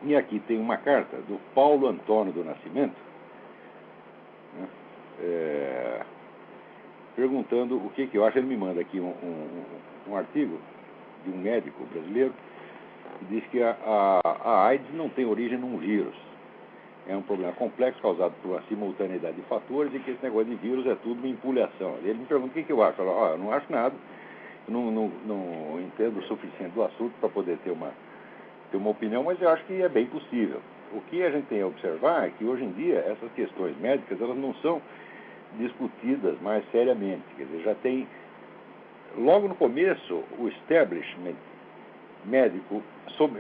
E aqui tem uma carta do Paulo Antônio do Nascimento, né, perguntando o que eu acho. Ele me manda aqui um artigo de um médico brasileiro que diz que a AIDS não tem origem num vírus. É um problema complexo causado por uma simultaneidade de fatores e que esse negócio de vírus é tudo uma empulhação. Ele me pergunta o que eu acho. Eu falo, eu não acho nada, eu não entendo o suficiente do assunto para poder ter uma opinião, mas eu acho que é bem possível. O que a gente tem a observar é que hoje em dia essas questões médicas elas não são discutidas mais seriamente. Quer dizer, já tem, logo no começo, o establishment médico,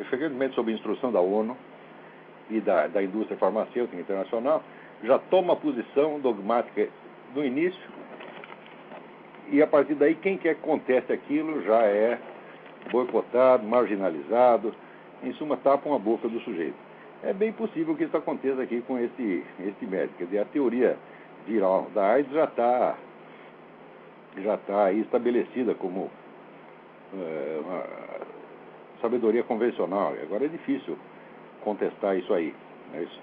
frequentemente sob instrução da ONU, e da indústria farmacêutica internacional, já toma posição dogmática no início, e a partir daí quem quer que conteste aquilo já é boicotado, marginalizado, em suma, tapam a boca do sujeito. É bem possível que isso aconteça aqui com esse médico. Quer dizer, a teoria viral da AIDS já está aí estabelecida como uma sabedoria convencional. Agora é difícil contestar isso aí. É isso.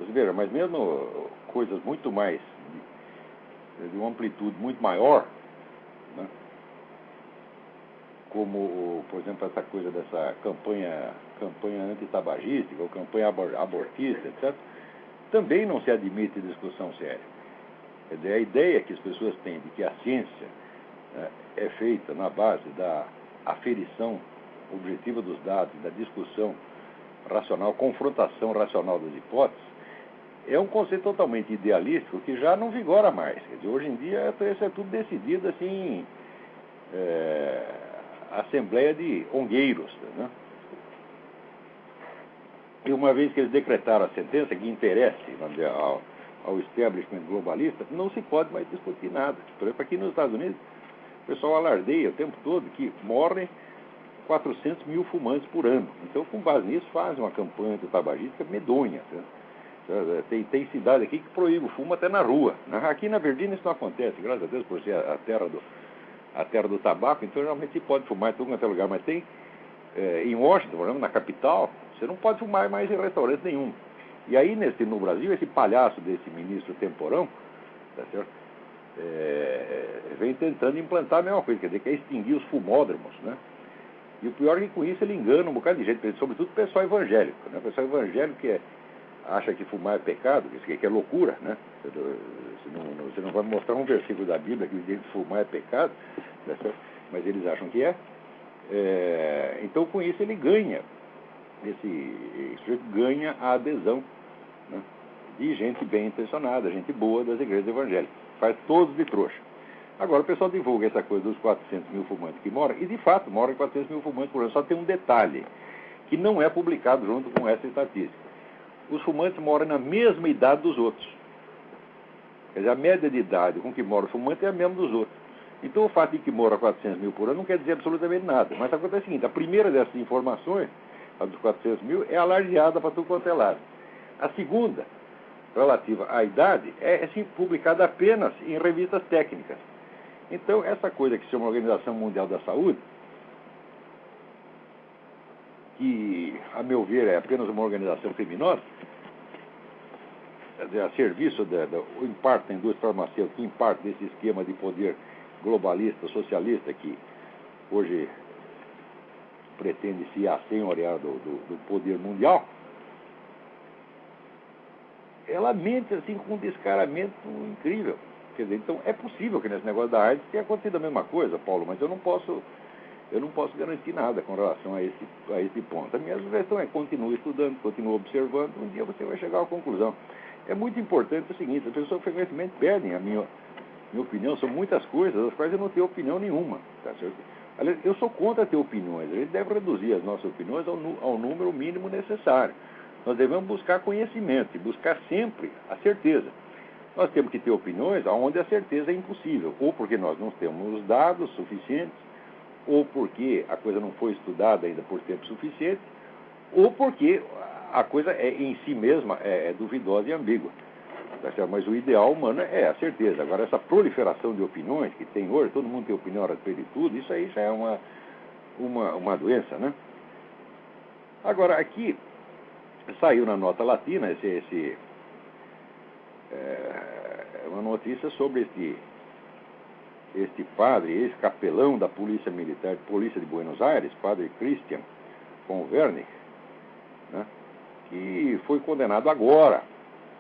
Você veja, mas mesmo coisas muito mais, de uma amplitude muito maior, né, como, por exemplo, essa coisa dessa campanha antitabagística ou campanha abortista, etc., também não se admite discussão séria. Quer dizer, a ideia que as pessoas têm de que a ciência, né, é feita na base da aferição objetiva dos dados, da discussão racional, confrontação racional das hipóteses, é um conceito totalmente idealístico que já não vigora mais. Quer dizer, hoje em dia isso é tudo decidido assim, assembleia de ongueiros, né? E uma vez que eles decretaram a sentença que interesse ao establishment globalista, não se pode mais discutir nada. Por exemplo, aqui nos Estados Unidos, o pessoal alardeia o tempo todo que morrem 400 mil fumantes por ano. Então, com base nisso, fazem uma campanha antitabagística medonha. Né? Tem cidade aqui que proíbe o fumo até na rua. Aqui na Virgínia isso não acontece, graças a Deus, por ser a terra do tabaco, então realmente se pode fumar em todo quanto é lugar. Mas tem, em Washington, por exemplo, na capital, você não pode fumar mais em restaurante nenhum. E aí, no Brasil, esse palhaço desse ministro Temporão, tá certo? Vem tentando implantar a mesma coisa, quer dizer, quer extinguir os fumódromos, né? E o pior é que com isso ele engana um bocado de gente, sobretudo o pessoal evangélico, né? O pessoal evangélico que acha que fumar é pecado, que é loucura, né? Você não vai mostrar um versículo da Bíblia que diz que fumar é pecado, né? Mas eles acham que é. Então com isso ele ganha, esse ganha a adesão, né, de gente bem intencionada, gente boa das igrejas evangélicas, faz todos de trouxa. Agora o pessoal divulga essa coisa dos 400 mil fumantes que moram, e de fato moram 400 mil fumantes por ano. Só tem um detalhe, que não é publicado junto com essa estatística. Os fumantes moram na mesma idade dos outros. Quer dizer, a média de idade com que mora o fumante é a mesma dos outros. Então o fato de que mora 400 mil por ano não quer dizer absolutamente nada. Mas acontece o seguinte, a primeira dessas informações, a dos 400 mil, é alardeada para tudo quanto é lado. A segunda, relativa à idade, é assim, publicada apenas em revistas técnicas. Então, essa coisa que se chama Organização Mundial da Saúde, que, a meu ver, é apenas uma organização criminosa, quer dizer, a serviço em parte da indústria farmacêutica, em parte desse esquema de poder globalista, socialista, que hoje pretende se assenhorear do poder mundial, ela mente assim com um descaramento incrível. Quer dizer, então é possível que nesse negócio da AIDS tenha acontecido a mesma coisa, Paulo, mas eu não posso garantir nada com relação a esse ponto. A minha sugestão é continue estudando, continue observando, um dia você vai chegar à conclusão. É muito importante o seguinte, as pessoas frequentemente pedem a minha opinião sobre muitas coisas, das quais eu não tenho opinião nenhuma. Tá certo? Aliás, eu sou contra ter opiniões, a gente deve reduzir as nossas opiniões ao número mínimo necessário. Nós devemos buscar conhecimento e buscar sempre a certeza. Nós temos que ter opiniões onde a certeza é impossível, ou porque nós não temos os dados suficientes, ou porque a coisa não foi estudada ainda por tempo suficiente, ou porque a coisa em si mesma é duvidosa e ambígua. Mas o ideal humano é a certeza. Agora, essa proliferação de opiniões que tem hoje, todo mundo tem opinião a respeito de tudo, isso aí já é uma doença, né? Agora, aqui, saiu na Nota Latina uma notícia sobre este padre, ex-capelão da Polícia Militar, Polícia de Buenos Aires, padre Christian von Wernig, né, que foi condenado agora,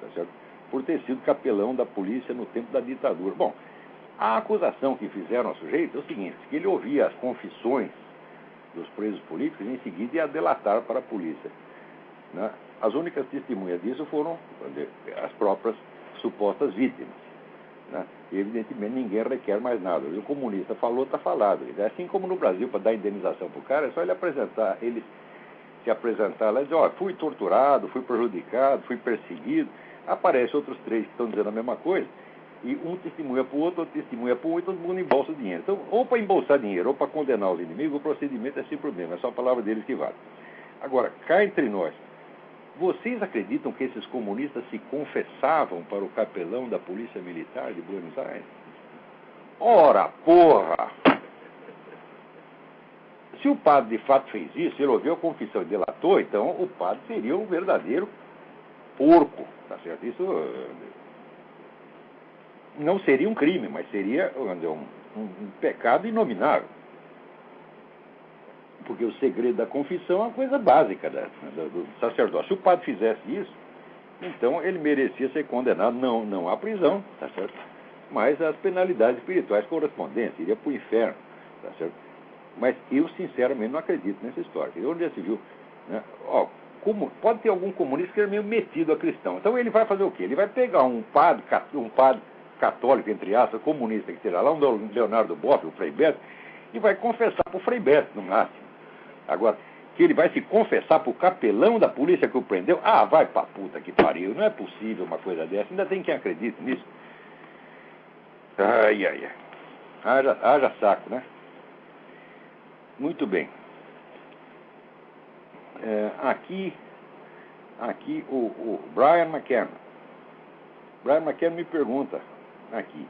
tá certo, por ter sido capelão da polícia no tempo da ditadura. Bom, a acusação que fizeram ao sujeito é o seguinte, que ele ouvia as confissões dos presos políticos e em seguida ia delatar para a polícia, né? As únicas testemunhas disso foram as próprias supostas vítimas, né? E, evidentemente, ninguém requer mais nada. O comunista falou, está falado. Assim como no Brasil, para dar indenização para o cara, é só ele se apresentar lá e dizer, ó, fui torturado, fui prejudicado, fui perseguido. Aparecem outros três que estão dizendo a mesma coisa, e um testemunha para o outro testemunha para o outro, e todo mundo embolsa o dinheiro. Então, ou para embolsar dinheiro, ou para condenar os inimigos, o procedimento é sempre o mesmo, é só a palavra deles que vale. Agora, cá entre nós, vocês acreditam que esses comunistas se confessavam para o capelão da Polícia Militar de Buenos Aires? Ora, porra! Se o padre de fato fez isso, ele ouviu a confissão e delatou, então o padre seria um verdadeiro porco, tá certo? Isso não seria um crime, mas seria um pecado inominável. Porque o segredo da confissão é uma coisa básica do sacerdócio. Se o padre fizesse isso, então ele merecia ser condenado, não à prisão, tá certo? Mas às penalidades espirituais correspondentes, iria para o inferno, tá certo? Mas eu, sinceramente, não acredito nessa história. Onde já se viu, né? Pode ter algum comunista que é meio metido a cristão. Então ele vai fazer o quê? Ele vai pegar um padre católico, entre aspas, comunista que será lá, um Leonardo Boff, o Frei Beto, e vai confessar para o Frei Beto, no máximo. Agora, que ele vai se confessar para o capelão da polícia que o prendeu? Ah, vai pra puta que pariu. Não é possível uma coisa dessa. Ainda tem quem acredite nisso. Ai. Haja saco, né? Muito bem. Aqui o Brian McKenna. Brian McKenna me pergunta aqui.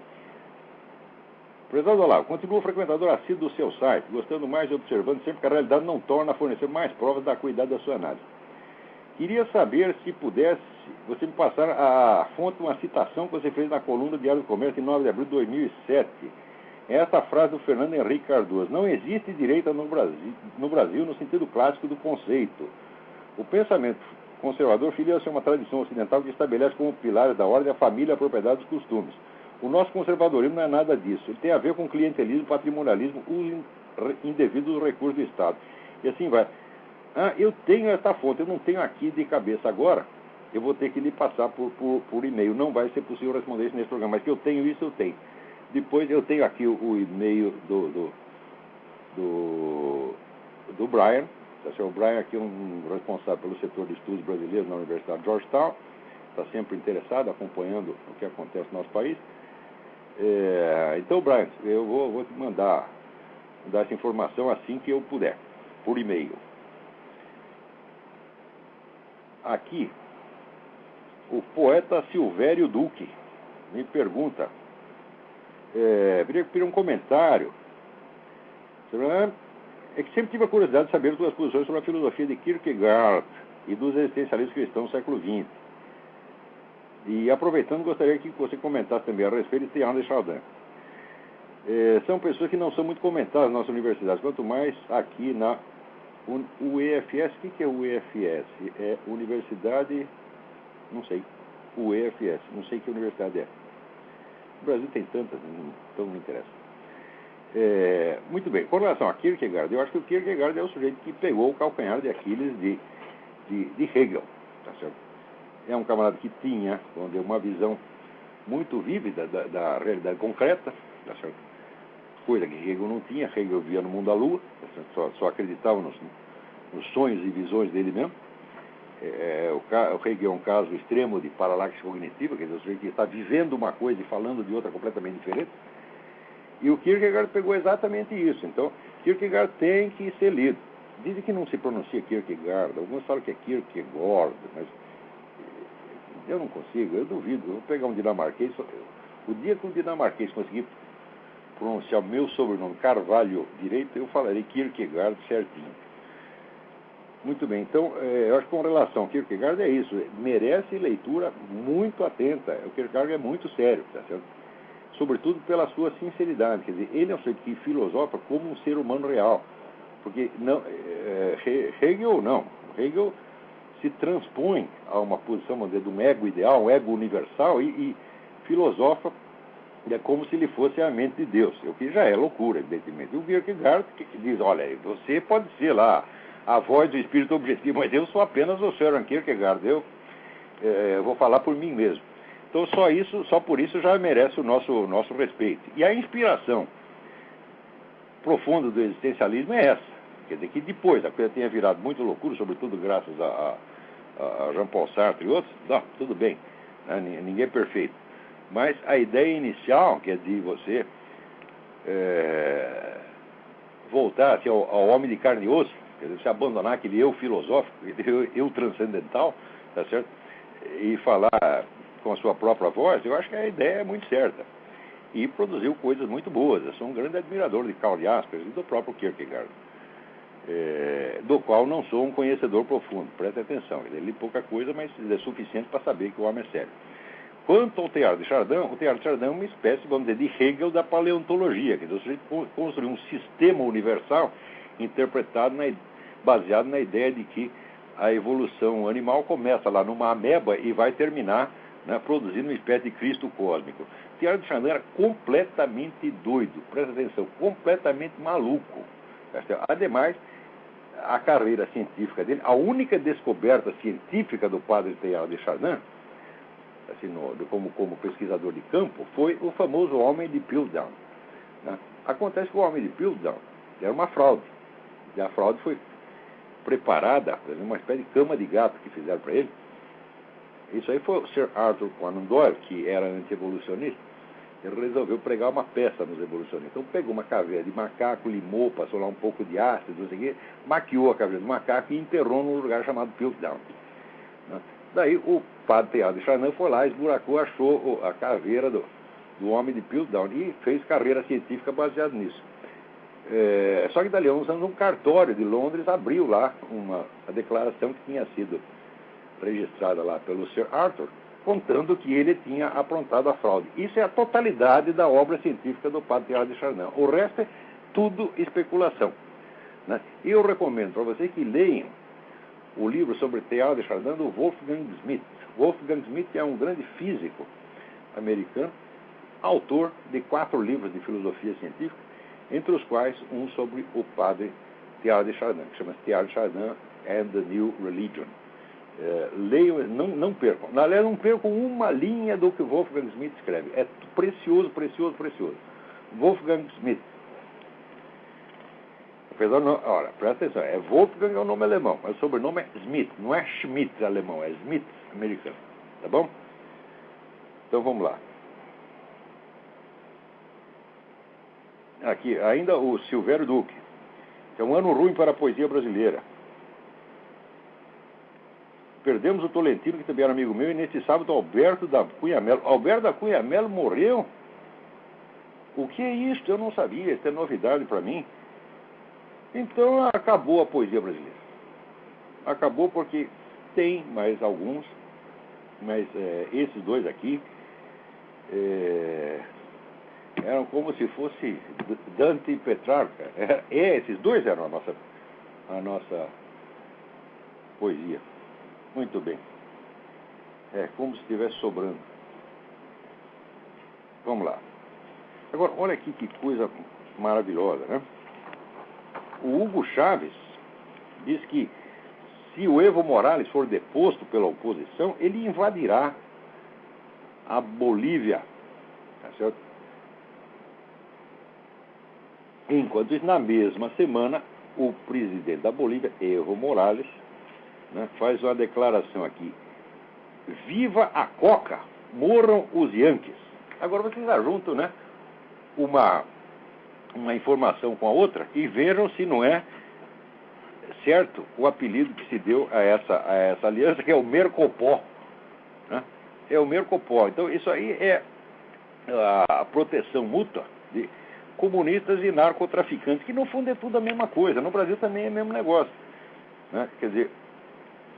Prezado Olavo, continuo frequentador assíduo do seu site, gostando mais e observando sempre que a realidade não torna a fornecer mais provas da acuidade da sua análise. Queria saber se pudesse você me passar a fonte, uma citação que você fez na coluna do Diário do Comércio em 9 de abril de 2007. Esta frase do Fernando Henrique Cardoso: não existe direita no Brasil no sentido clássico do conceito. O pensamento conservador filia-se a uma tradição ocidental que estabelece como pilares da ordem a família, a propriedade e os costumes. O nosso conservadorismo não é nada disso. Ele tem a ver com clientelismo, patrimonialismo, uso indevido dos recursos do Estado. E assim vai. Eu tenho esta fonte, eu não tenho aqui de cabeça agora. Eu vou ter que lhe passar por e-mail. Não vai ser possível responder isso nesse programa, mas que eu tenho isso, eu tenho. Depois eu tenho aqui o e-mail do Brian. O Brian aqui é um responsável pelo setor de estudos brasileiros na Universidade de Georgetown. Está sempre interessado, acompanhando o que acontece no nosso país. Então, Brian, eu vou te mandar essa informação assim que eu puder, por e-mail. Aqui, o poeta Silvério Duque me pergunta, pedir um comentário. É que sempre tive a curiosidade de saber suas posições sobre a filosofia de Kierkegaard e dos existencialistas cristãos do século XX. E aproveitando, gostaria que você comentasse também a respeito de Teilhard de Chardin. São pessoas que não são muito comentadas nas nossas universidades, quanto mais aqui na UEFS. O que é o UEFS? É Universidade... não sei. UEFS, não sei que universidade é. O Brasil tem tantas, então não me interessa. Muito bem, com relação a Kierkegaard, eu acho que o Kierkegaard é o sujeito que pegou o calcanhar de Aquiles de Hegel, tá certo? É um camarada que tinha uma visão muito vívida da realidade concreta, tá certo? Coisa que Hegel não tinha. Hegel via no mundo da lua, tá certo? Só acreditava nos sonhos e visões dele mesmo. O Hegel é um caso extremo de paralaxe cognitiva, quer dizer, o sujeito que está vivendo uma coisa e falando de outra completamente diferente. E o Kierkegaard pegou exatamente isso. Então, Kierkegaard tem que ser lido. Dizem que não se pronuncia Kierkegaard, alguns falam que é Kierkegaard, mas eu não consigo, eu duvido. Eu vou pegar um dinamarquês, o dia que um dinamarquês conseguir pronunciar o meu sobrenome Carvalho direito, eu falarei Kierkegaard certinho. Muito bem. Então, eu acho que com relação ao Kierkegaard é isso. Merece leitura muito atenta. O Kierkegaard é muito sério, tá certo? Sobretudo pela sua sinceridade. Quer dizer, ele é um sujeito que filosofa como um ser humano real. Porque não, Hegel não. Hegel se transpõe a uma posição, vamos dizer, de um ego ideal, um ego universal, e filosofa como se ele fosse a mente de Deus, o que já é loucura, evidentemente. O Kierkegaard que diz, olha, você pode ser lá a voz do espírito objetivo, mas eu sou apenas o Søren Kierkegaard, eu vou falar por mim mesmo. Então só por isso já merece o nosso respeito. E a inspiração profunda do existencialismo é essa. Quer dizer, que depois a coisa tenha virado muito loucura, sobretudo graças a Jean-Paul Sartre e outros, não, tudo bem, né? Ninguém é perfeito. Mas a ideia inicial, que é de você voltar assim, ao homem de carne e osso, quer dizer, você abandonar aquele eu filosófico, eu transcendental, tá certo? E falar com a sua própria voz, eu acho que a ideia é muito certa. E produziu coisas muito boas. Eu sou um grande admirador de Karl Jaspers e do próprio Kierkegaard, do qual não sou um conhecedor profundo, preste atenção. Ele li pouca coisa, mas é suficiente para saber que o homem é sério. Quanto ao Teilhard de Chardin, o Teilhard de Chardin é uma espécie, vamos dizer, de Hegel da paleontologia, quer dizer, o sujeito construiu um sistema universal baseado na ideia de que a evolução animal começa lá numa ameba e vai terminar, né, produzindo uma espécie de Cristo cósmico. Teilhard de Chardin era completamente doido, presta atenção, completamente maluco. Ademais, a carreira científica dele, a única descoberta científica do padre Teilhard de Chardin, assim, como pesquisador de campo, foi o famoso homem de Piltdown. Né? Acontece que o homem de Piltdown era uma fraude. E a fraude foi preparada, uma espécie de cama de gato que fizeram para ele. Isso aí foi o Sir Arthur Conan Doyle, que era anti-evolucionista. Ele resolveu pregar uma peça nos evolucionistas. Então pegou uma caveira de macaco, limou, passou lá um pouco de ácido, não sei o quê, maquiou a caveira do macaco e enterrou num lugar chamado Piltdown. Né? Daí o padre Teilhard de Chardin foi lá, esburacou, achou a caveira do homem de Piltdown e fez carreira científica baseada nisso. Só que dali a uns anos um cartório de Londres abriu lá a declaração que tinha sido registrada lá pelo Sir Arthur, contando que ele tinha aprontado a fraude. Isso é a totalidade da obra científica do padre Teilhard de Chardin. O resto é tudo especulação. Né? E eu recomendo para vocês que leiam o livro sobre Teilhard de Chardin do Wolfgang Schmidt. Wolfgang Schmidt é um grande físico americano, autor de 4 livros de filosofia científica, entre os quais um sobre o padre Teilhard de Chardin, que chama-se Teilhard de Chardin and the New Religion. Leiam, não percam. Na verdade, não percam uma linha do que Wolfgang Schmidt escreve. É precioso, precioso, precioso. Wolfgang Schmidt. Apesar não, olha, presta atenção, Wolfgang é o nome alemão, mas o sobrenome é Schmidt, não é Schmidt alemão, é Schmidt americano. Tá bom? Então vamos lá. Aqui, ainda o Silvério Duque. É um ano ruim para a poesia brasileira. Perdemos o Tolentino, que também era amigo meu, e neste sábado Alberto da Cunha Melo. Alberto da Cunha Melo morreu? O que é isso? Eu não sabia, isso é novidade para mim. Então acabou a poesia brasileira. Acabou porque tem mais alguns, mas esses dois aqui eram como se fosse Dante e Petrarca. Esses dois eram a nossa poesia. Muito bem. Como se estivesse sobrando. Vamos lá. Agora, olha aqui que coisa maravilhosa, né? O Hugo Chávez diz que se o Evo Morales for deposto pela oposição, ele invadirá a Bolívia. Tá certo? Enquanto isso, na mesma semana, o presidente da Bolívia, Evo Morales, né, faz uma declaração aqui: viva a Coca, morram os Yankees. Agora vocês ajuntam, né, uma informação com a outra e vejam se não é certo o apelido que se deu a essa aliança, que é o Mercopó. Né? É o Mercopó. Então isso aí é a proteção mútua de comunistas e narcotraficantes, que no fundo é tudo a mesma coisa. No Brasil também é o mesmo negócio. né? Quer dizer,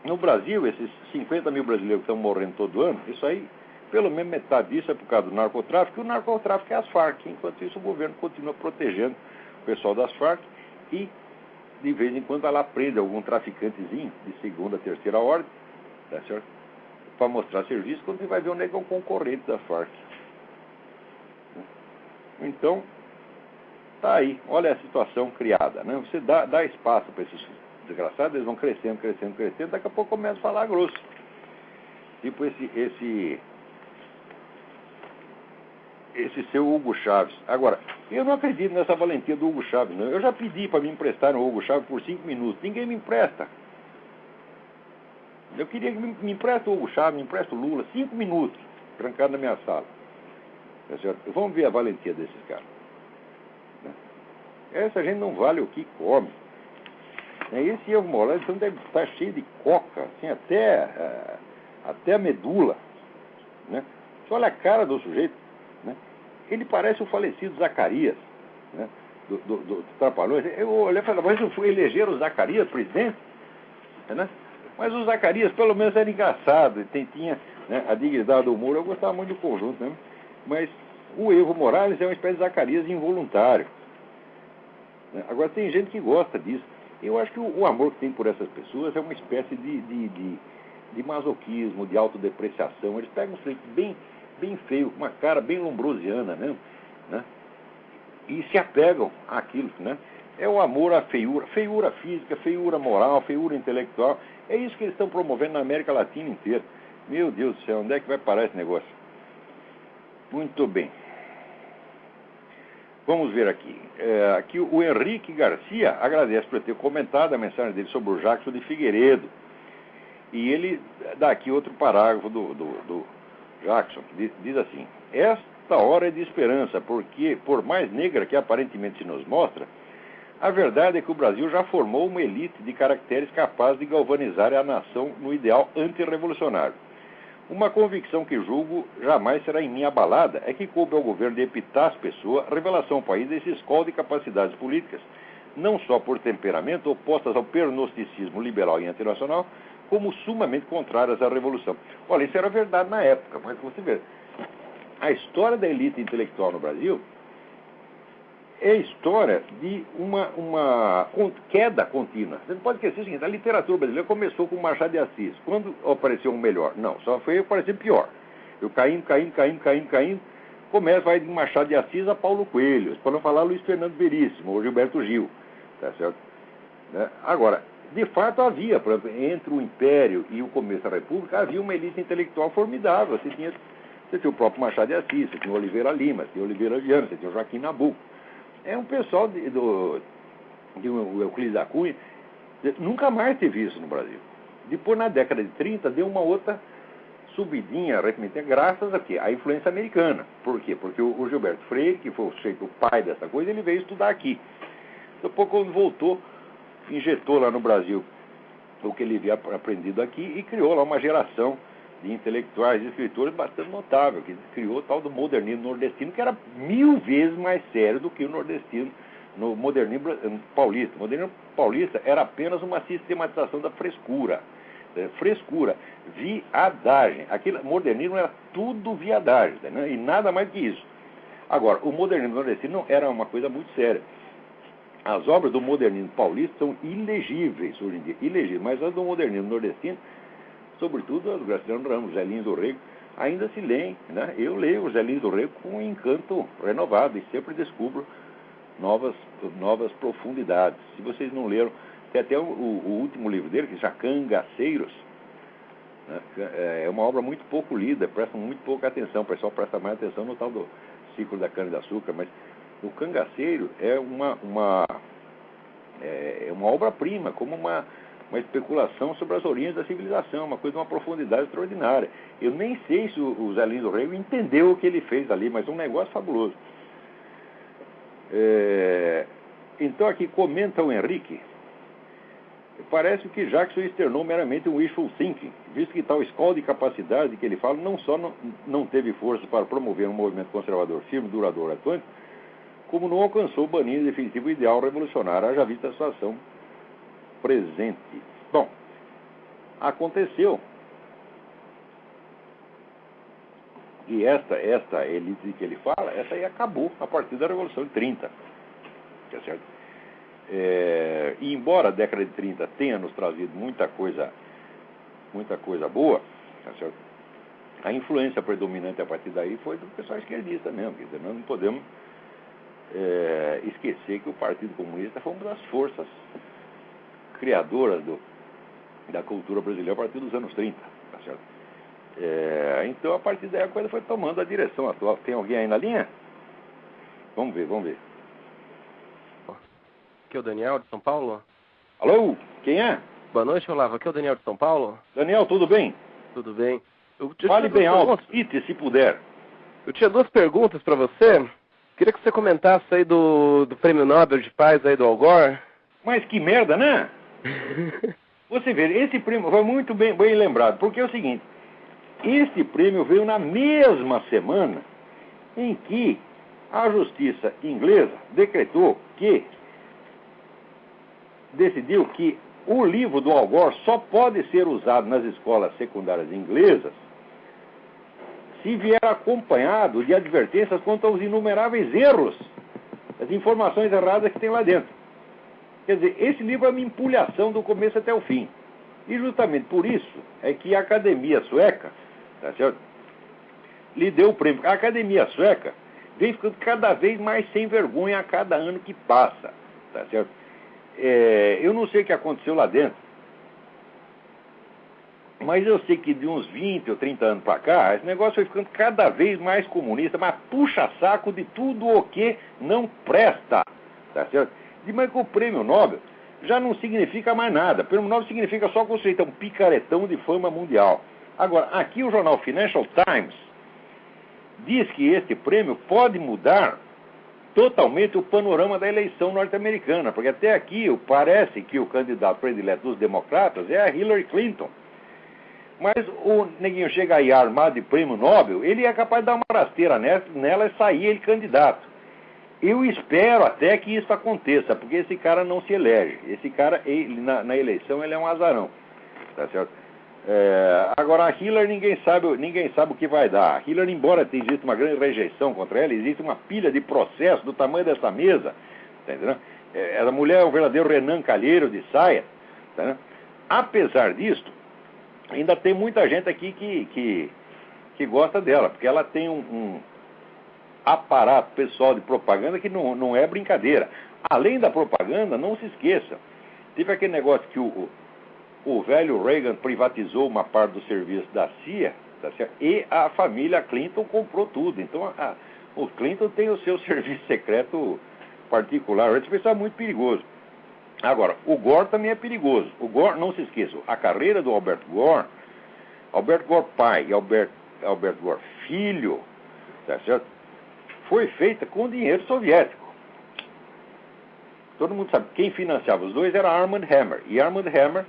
no Brasil, esses 50 mil brasileiros que estão morrendo todo ano, isso aí, pelo menos metade disso é por causa do narcotráfico, e o narcotráfico é as Farc. Enquanto isso, o governo continua protegendo o pessoal das Farc e, de vez em quando, vai lá prende algum traficantezinho de segunda, terceira ordem, tá certo? Para mostrar serviço, quando você vai ver onde é que é um concorrente da Farc. Então, tá aí, olha a situação criada, né? Você dá espaço para esses desgraçados, eles vão crescendo, crescendo, crescendo, daqui a pouco começa a falar grosso. Tipo esse seu Hugo Chávez. Agora, eu não acredito nessa valentia do Hugo Chávez, não. Eu já pedi para me emprestar o Hugo Chávez por 5 minutos, ninguém me empresta. Eu queria que me empresta o Hugo Chávez, me empresta o Lula, 5 minutos, trancado na minha sala. Tá certo? Vamos ver a valentia desses caras. Essa gente não vale o que come. Esse Evo Morales então deve estar cheio de coca, assim, até a medula. Né? Você olha a cara do sujeito, né? Ele parece o falecido Zacarias, né? do Trapalhões. Eu olhei e falei, mas eu fui eleger o Zacarias presidente? Né? Mas o Zacarias pelo menos era engraçado, tinha, né, a dignidade do humor, eu gostava muito do conjunto, né? Mas o Evo Morales é uma espécie de Zacarias involuntário. Agora, tem gente que gosta disso. Eu acho que o amor que tem por essas pessoas é uma espécie de masoquismo, de autodepreciação. Eles pegam um sujeito bem feio, com uma cara bem lombrosiana mesmo, né? E se apegam àquilo, né? É o amor à feiura, feiura física, feiura moral, feiura intelectual. É isso que eles estão promovendo na América Latina inteira. Meu Deus do céu, onde é que vai parar esse negócio? Muito bem. Vamos ver aqui. Aqui o Henrique Garcia agradece por ter comentado a mensagem dele sobre o Jackson de Figueiredo. E ele dá aqui outro parágrafo do Jackson, que diz assim: esta hora é de esperança, porque, por mais negra que aparentemente se nos mostra, a verdade é que o Brasil já formou uma elite de caracteres capaz de galvanizar a nação no ideal antirrevolucionário. Uma convicção que julgo jamais será em mim abalada é que coube ao governo de Epitácio Pessoa a revelação ao país desse escola de capacidades políticas, não só por temperamento opostas ao pernosticismo liberal e internacional, como sumamente contrárias à revolução. Olha, isso era verdade na época, mas você vê, a história da elite intelectual no Brasil é a história de uma queda contínua. Você não pode esquecer o seguinte: a literatura brasileira começou com Machado de Assis. Quando apareceu um melhor? Não, só foi aparecer pior. Eu caindo. Vai de Machado de Assis a Paulo Coelho, para não falar Luiz Fernando Veríssimo ou Gilberto Gil. Tá certo? Agora, de fato havia, por exemplo, entre o Império e o começo da República, havia uma elite intelectual formidável. Você tinha o próprio Machado de Assis, você tinha o Oliveira Lima, você tinha o Oliveira Viana, você tinha o Joaquim Nabuco. É um pessoal de Euclides da Cunha. Nunca mais teve isso no Brasil. Depois, na década de 30, deu uma outra subidinha arrefecimento, graças a quê? À influência americana. Por quê? Porque o Gilberto Freire, que foi o pai dessa coisa, ele veio estudar aqui. Depois, quando voltou, injetou lá no Brasil o que ele havia aprendido aqui e criou lá uma geração de intelectuais e escritores bastante notável, que criou o tal do modernismo nordestino, que era 1000 vezes mais sério do que o nordestino no modernismo paulista. O modernismo paulista era apenas uma sistematização da frescura. Frescura, viadagem. Aquele modernismo era tudo viadagem, né? E nada mais que isso. Agora, o modernismo nordestino era uma coisa muito séria. As obras do modernismo paulista são ilegíveis hoje em dia, ilegíveis, mas as do modernismo nordestino, sobretudo as do Graciliano Ramos, Zé Lins do Rego, ainda se leem, né? Eu leio o Zé Lins do Rego com um encanto renovado e sempre descubro novas profundidades. Se vocês não leram, tem até o último livro dele, que se chama Cangaceiros, né? É uma obra muito pouco lida, prestam muito pouca atenção, o pessoal presta mais atenção no tal do ciclo da cana-de-açúcar, mas o Cangaceiro é uma obra-prima, como uma especulação sobre as origens da civilização, uma coisa de uma profundidade extraordinária. Eu nem sei se o Zé Lins do Rego entendeu o que ele fez ali, mas é um negócio fabuloso. Então aqui comenta o Henrique: parece que Jackson externou meramente um wishful thinking, visto que tal escola de capacidade que ele fala não só não teve força para promover um movimento conservador firme, duradouro, atuante, como não alcançou o banir definitivo ideal revolucionário, haja vista a situação presente. Bom, aconteceu que esta elite que ele fala, essa aí acabou a partir da Revolução de 30. Tá certo? E embora a década de 30 tenha nos trazido muita coisa boa, tá certo? A influência predominante a partir daí foi do pessoal esquerdista mesmo. Quer dizer, nós não podemos esquecer que o Partido Comunista foi uma das forças criadoras da cultura brasileira a partir dos anos 30. Tá certo? Então, a partir daí, a coisa foi tomando a direção atual. Tem alguém aí na linha? Vamos ver. Aqui é o Daniel, de São Paulo. Alô? Quem é? Boa noite, Olavo. Aqui é o Daniel, de São Paulo. Daniel, tudo bem? Tudo bem. Fale bem alto, se puder. Eu tinha 2 perguntas para você. Queria que você comentasse aí do Prêmio Nobel de Paz aí do Al Gore. Mas que merda, né? Você vê, esse prêmio foi muito bem lembrado, porque é o seguinte, este prêmio veio na mesma semana em que a justiça inglesa decidiu que o livro do Al Gore só pode ser usado nas escolas secundárias inglesas se vier acompanhado de advertências quanto aos inumeráveis erros, as informações erradas que tem lá dentro. Quer dizer, esse livro é uma empulhação do começo até o fim. E justamente por isso é que a Academia Sueca, tá certo? Lhe deu o prêmio. A Academia Sueca vem ficando cada vez mais sem vergonha a cada ano que passa, tá certo? Eu não sei o que aconteceu lá dentro, mas eu sei que de uns 20 ou 30 anos para cá, esse negócio foi ficando cada vez mais comunista, mas puxa saco de tudo o que não presta, tá certo? De mais que o Prêmio Nobel já não significa mais nada. O Prêmio Nobel significa só conceito, é um picaretão de fama mundial. Agora, aqui o jornal Financial Times diz que este prêmio pode mudar totalmente o panorama da eleição norte-americana, porque até aqui parece que o candidato predileto dos democratas é a Hillary Clinton. Mas o neguinho chega aí armado de prêmio Nobel, ele é capaz de dar uma rasteira nela e sair ele candidato. Eu espero até que isso aconteça, porque esse cara não se elege. Esse cara, na eleição, ele é um azarão. Tá certo? Agora, a Hillary, ninguém sabe o que vai dar. A Hillary, embora exista uma grande rejeição contra ela, existe uma pilha de processos do tamanho dessa mesa. Tá entendendo? Essa mulher é um verdadeiro Renan Calheiro de saia. Tá entendendo? Apesar disso, ainda tem muita gente aqui que gosta dela, porque ela tem um aparato pessoal de propaganda que não é brincadeira. Além da propaganda, não se esqueça, teve aquele negócio que o velho Reagan privatizou uma parte do serviço da CIA, tá certo? E a família Clinton comprou tudo. Então o Clinton tem o seu serviço secreto particular. Esse pessoal é muito perigoso. Agora, o Gore também é perigoso. O Gore, não se esqueça, a carreira do Albert Gore pai e Albert Gore filho, tá certo? Foi feita com dinheiro soviético. Todo mundo sabe, quem financiava os dois era Armand Hammer. E Armand Hammer,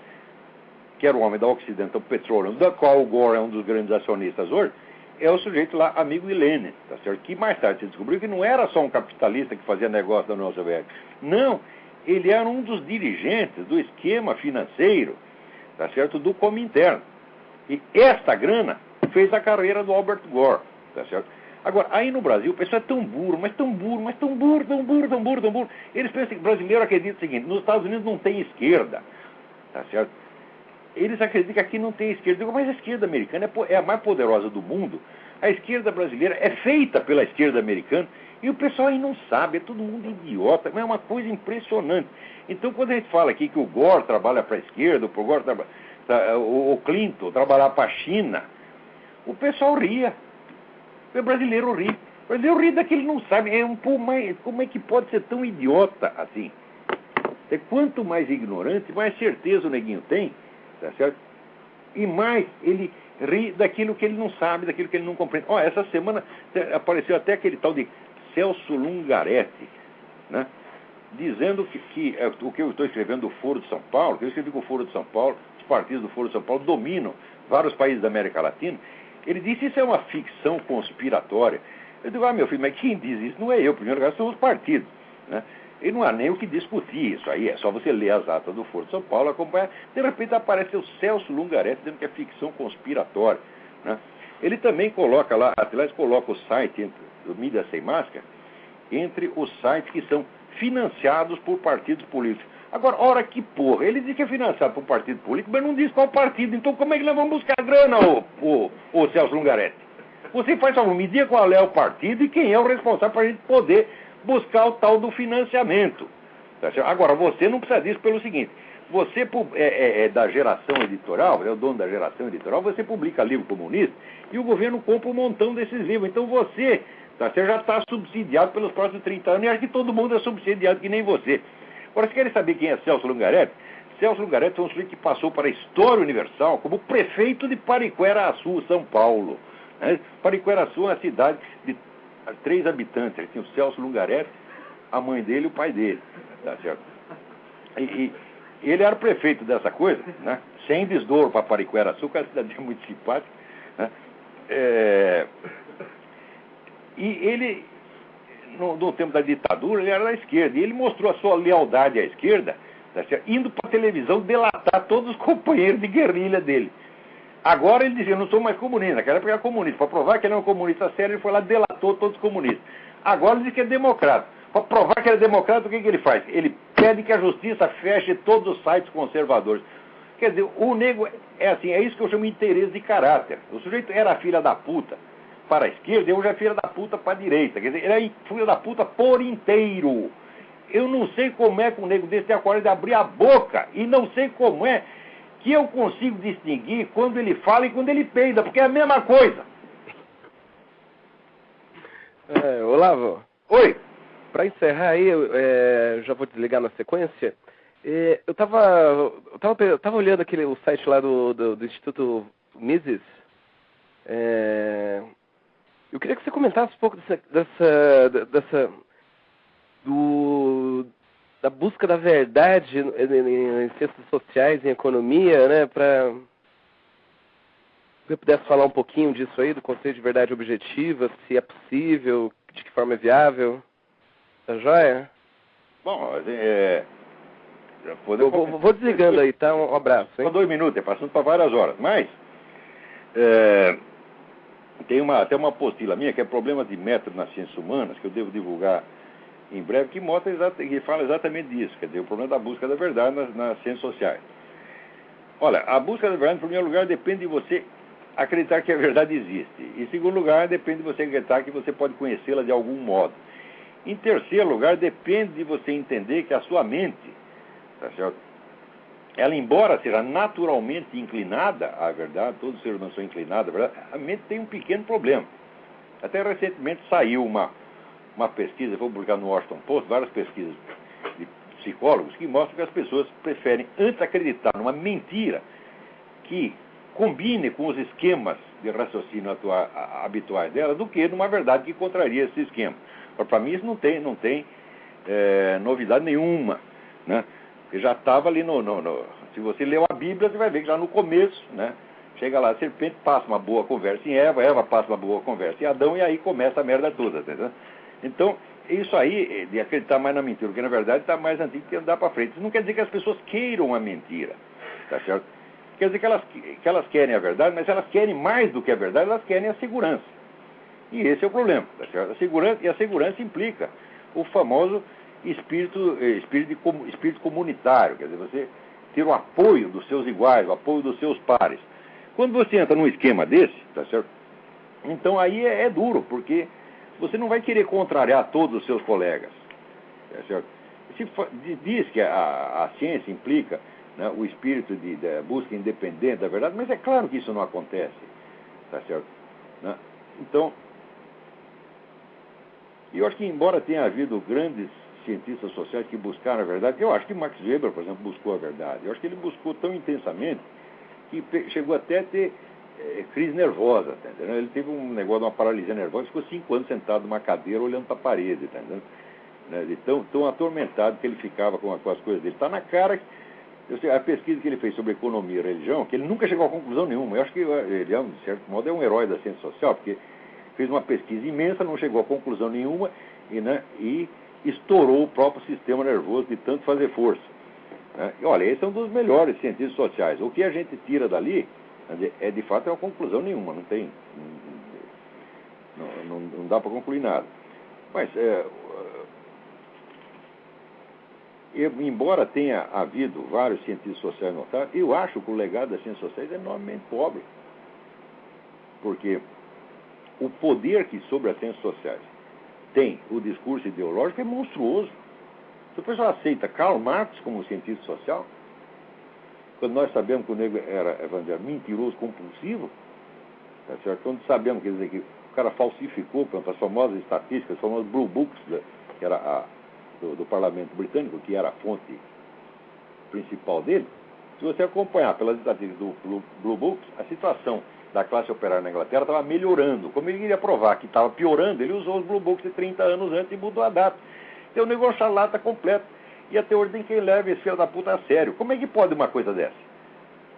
que era o homem da Occidental Petroleum, da qual o Gore é um dos grandes acionistas hoje, é o sujeito lá, amigo de Lenin, tá certo? Que mais tarde se descobriu que não era só um capitalista que fazia negócio da União Soviética. Não, ele era um dos dirigentes do esquema financeiro, tá certo? Do Comintern. E esta grana fez a carreira do Albert Gore, tá certo? Agora, aí no Brasil, o pessoal é tão burro. Eles pensam que o brasileiro acredita o seguinte: nos Estados Unidos não tem esquerda, tá certo? Eles acreditam que aqui não tem esquerda. Eu digo, mas a esquerda americana é a mais poderosa do mundo. A esquerda brasileira é feita pela esquerda americana. E o pessoal aí não sabe, é todo mundo idiota. Mas é uma coisa impressionante. Então, quando a gente fala aqui que o Gore trabalha para a esquerda, o Clinton trabalhar para a China, o pessoal ria. O brasileiro ri. O brasileiro ri daquele não sabe. Como é que pode ser tão idiota assim? Quanto mais ignorante, mais certeza o neguinho tem, tá certo? E mais ele ri daquilo que ele não sabe, daquilo que ele não compreende. Essa semana apareceu até aquele tal de Celso Lungaretti, né? Dizendo que o que eu estou escrevendo do Foro de São Paulo, que eu escrevi com o Foro de São Paulo, os partidos do Foro de São Paulo dominam vários países da América Latina. Ele disse que isso é uma ficção conspiratória. Eu digo, meu filho, mas quem diz isso não é eu, primeiro lugar, são os partidos, né? E não há nem o que discutir isso aí, é só você ler as atas do Foro de São Paulo, acompanhar. De repente aparece o Celso Lungaretti dizendo que é ficção conspiratória, né? Ele também coloca lá, aliás, coloca o site do Mídia Sem Máscara entre os sites que são financiados por partidos políticos. Agora, ora que porra, ele diz que é financiado por partido político, mas não diz qual partido. Então como é que nós vamos buscar grana, ô Celso Lungaretti? Você faz só me diga qual é o partido e quem é o responsável para a gente poder buscar o tal do financiamento. Tá certo? Agora, você não precisa disso pelo seguinte, você é da geração editorial, é o dono da geração editorial, você publica livro comunista e o governo compra um montão desses livros. Então você já está subsidiado pelos próximos 30 anos e acho que todo mundo é subsidiado que nem você. Agora, vocês querem saber quem é Celso Lungaretti? Celso Lungaretti foi um sujeito que passou para a história universal como prefeito de Pariquera-Açu, São Paulo. Né? Pariquera-Açu é uma cidade de 3 habitantes. Ele tinha o Celso Lungaretti, a mãe dele e o pai dele. Tá certo? E ele era prefeito dessa coisa, né? Sem desdouro para Pariquera-Açu, que é uma cidade muito simpática. Né? E ele, no tempo da ditadura, ele era da esquerda. E ele mostrou a sua lealdade à esquerda, tá certo? Indo para a televisão delatar todos os companheiros de guerrilha dele. Agora ele dizia, eu não sou mais comunista. Naquela época era comunista. Para provar que ele era um comunista sério, ele foi lá e delatou todos os comunistas. Agora ele diz que é democrata. Para provar que ele é democrata, o que ele faz? Ele pede que a justiça feche todos os sites conservadores. Quer dizer, o nego é assim, é isso que eu chamo de interesse de caráter. O sujeito era filha da puta para a esquerda, hoje é filha da puta para a direita. Quer dizer, ele é filha da puta por inteiro. Eu não sei como é que um nego desse tem a coragem de abrir a boca. E não sei como é que eu consigo distinguir quando ele fala e quando ele peida, porque é a mesma coisa. Olavo. Oi. Para encerrar aí, já vou desligar na sequência. Eu tava olhando o site lá do Instituto Mises. Eu queria que você comentasse um pouco da busca da verdade em ciências sociais, em economia, né? Para você pudesse falar um pouquinho disso aí, do conceito de verdade objetiva, se é possível, de que forma é viável. Tá joia? Bom, vou desligando aí, tá? Um abraço, hein? Só 2 minutos, é passando para várias horas. Mas tem até uma apostila minha, que é Problemas de Método nas Ciências Humanas, que eu devo divulgar em breve, que fala exatamente disso, quer dizer, o problema da busca da verdade nas ciências sociais. Olha, a busca da verdade, em primeiro lugar, depende de você acreditar que a verdade existe. Em segundo lugar, depende de você acreditar que você pode conhecê-la de algum modo. Em terceiro lugar, depende de você entender que a sua mente, tá certo? Ela, embora seja naturalmente inclinada à verdade, todos os seres humanos são inclinados à verdade, a mente tem um pequeno problema. Até recentemente saiu uma pesquisa, vou publicar no Washington Post, várias pesquisas de psicólogos que mostram que as pessoas preferem antes acreditar numa mentira que combine com os esquemas de raciocínio habituais dela do que numa verdade que contraria esse esquema. Para mim isso não tem novidade nenhuma, né? Porque já estava ali se você leu a Bíblia, você vai ver que já no começo, né? Chega lá, a serpente passa uma boa conversa em Eva passa uma boa conversa em Adão, e aí começa a merda toda, entendeu? Então, isso aí, de acreditar mais na mentira, porque na verdade está mais antigo que andar para frente. Isso não quer dizer que as pessoas queiram a mentira, tá certo? Quer dizer que elas querem a verdade, mas elas querem mais do que a verdade, elas querem a segurança. E esse é o problema, tá certo? A segurança implica o famoso espírito comunitário, quer dizer, você ter o apoio dos seus iguais, o apoio dos seus pares. Quando você entra num esquema desse, tá certo? Então aí é duro, porque você não vai querer contrariar todos os seus colegas, tá certo? Diz que a ciência implica, né, o espírito de busca independente da verdade, mas é claro que isso não acontece, tá certo? Né? Então, eu acho que embora tenha havido grandes cientistas sociais que buscaram a verdade, eu acho que Max Weber, por exemplo, buscou a verdade. Eu acho que ele buscou tão intensamente que chegou até a ter crise nervosa, tá entendendo? Ele teve um negócio de uma paralisia nervosa, ficou 5 anos sentado numa cadeira olhando para a parede, tá entendendo? Né? Tão atormentado que ele ficava com as coisas dele. Está na cara que a pesquisa que ele fez sobre economia e religião, que ele nunca chegou a conclusão nenhuma. Eu acho que ele, de certo modo, é um herói da ciência social, porque fez uma pesquisa imensa, não chegou a conclusão nenhuma, e estourou o próprio sistema nervoso de tanto fazer força. Né? E olha, esse é um dos melhores cientistas sociais. O que a gente tira dali de fato, é uma conclusão nenhuma, não tem. Não dá para concluir nada. Mas, embora tenha havido vários cientistas sociais notáveis, eu acho que o legado das ciências sociais é enormemente pobre. Porque o poder que sobre as ciências sociais tem o discurso ideológico é monstruoso. Se o pessoal aceita Karl Marx como cientista social, quando nós sabemos que o negro era mentiroso compulsivo, tá certo? Quando sabemos, quer dizer, que o cara falsificou, por exemplo, as famosas estatísticas, as famosas Blue Books, que era do Parlamento Britânico, que era a fonte principal dele, se você acompanhar pelas estatísticas do Blue Books, a situação da classe operária na Inglaterra estava melhorando. Como ele queria provar que estava piorando, ele usou os Blue Books de 30 anos antes e mudou a data. Então o negócio charlata completo. E até hoje tem quem leve esse filho da puta a sério. Como é que pode uma coisa dessa?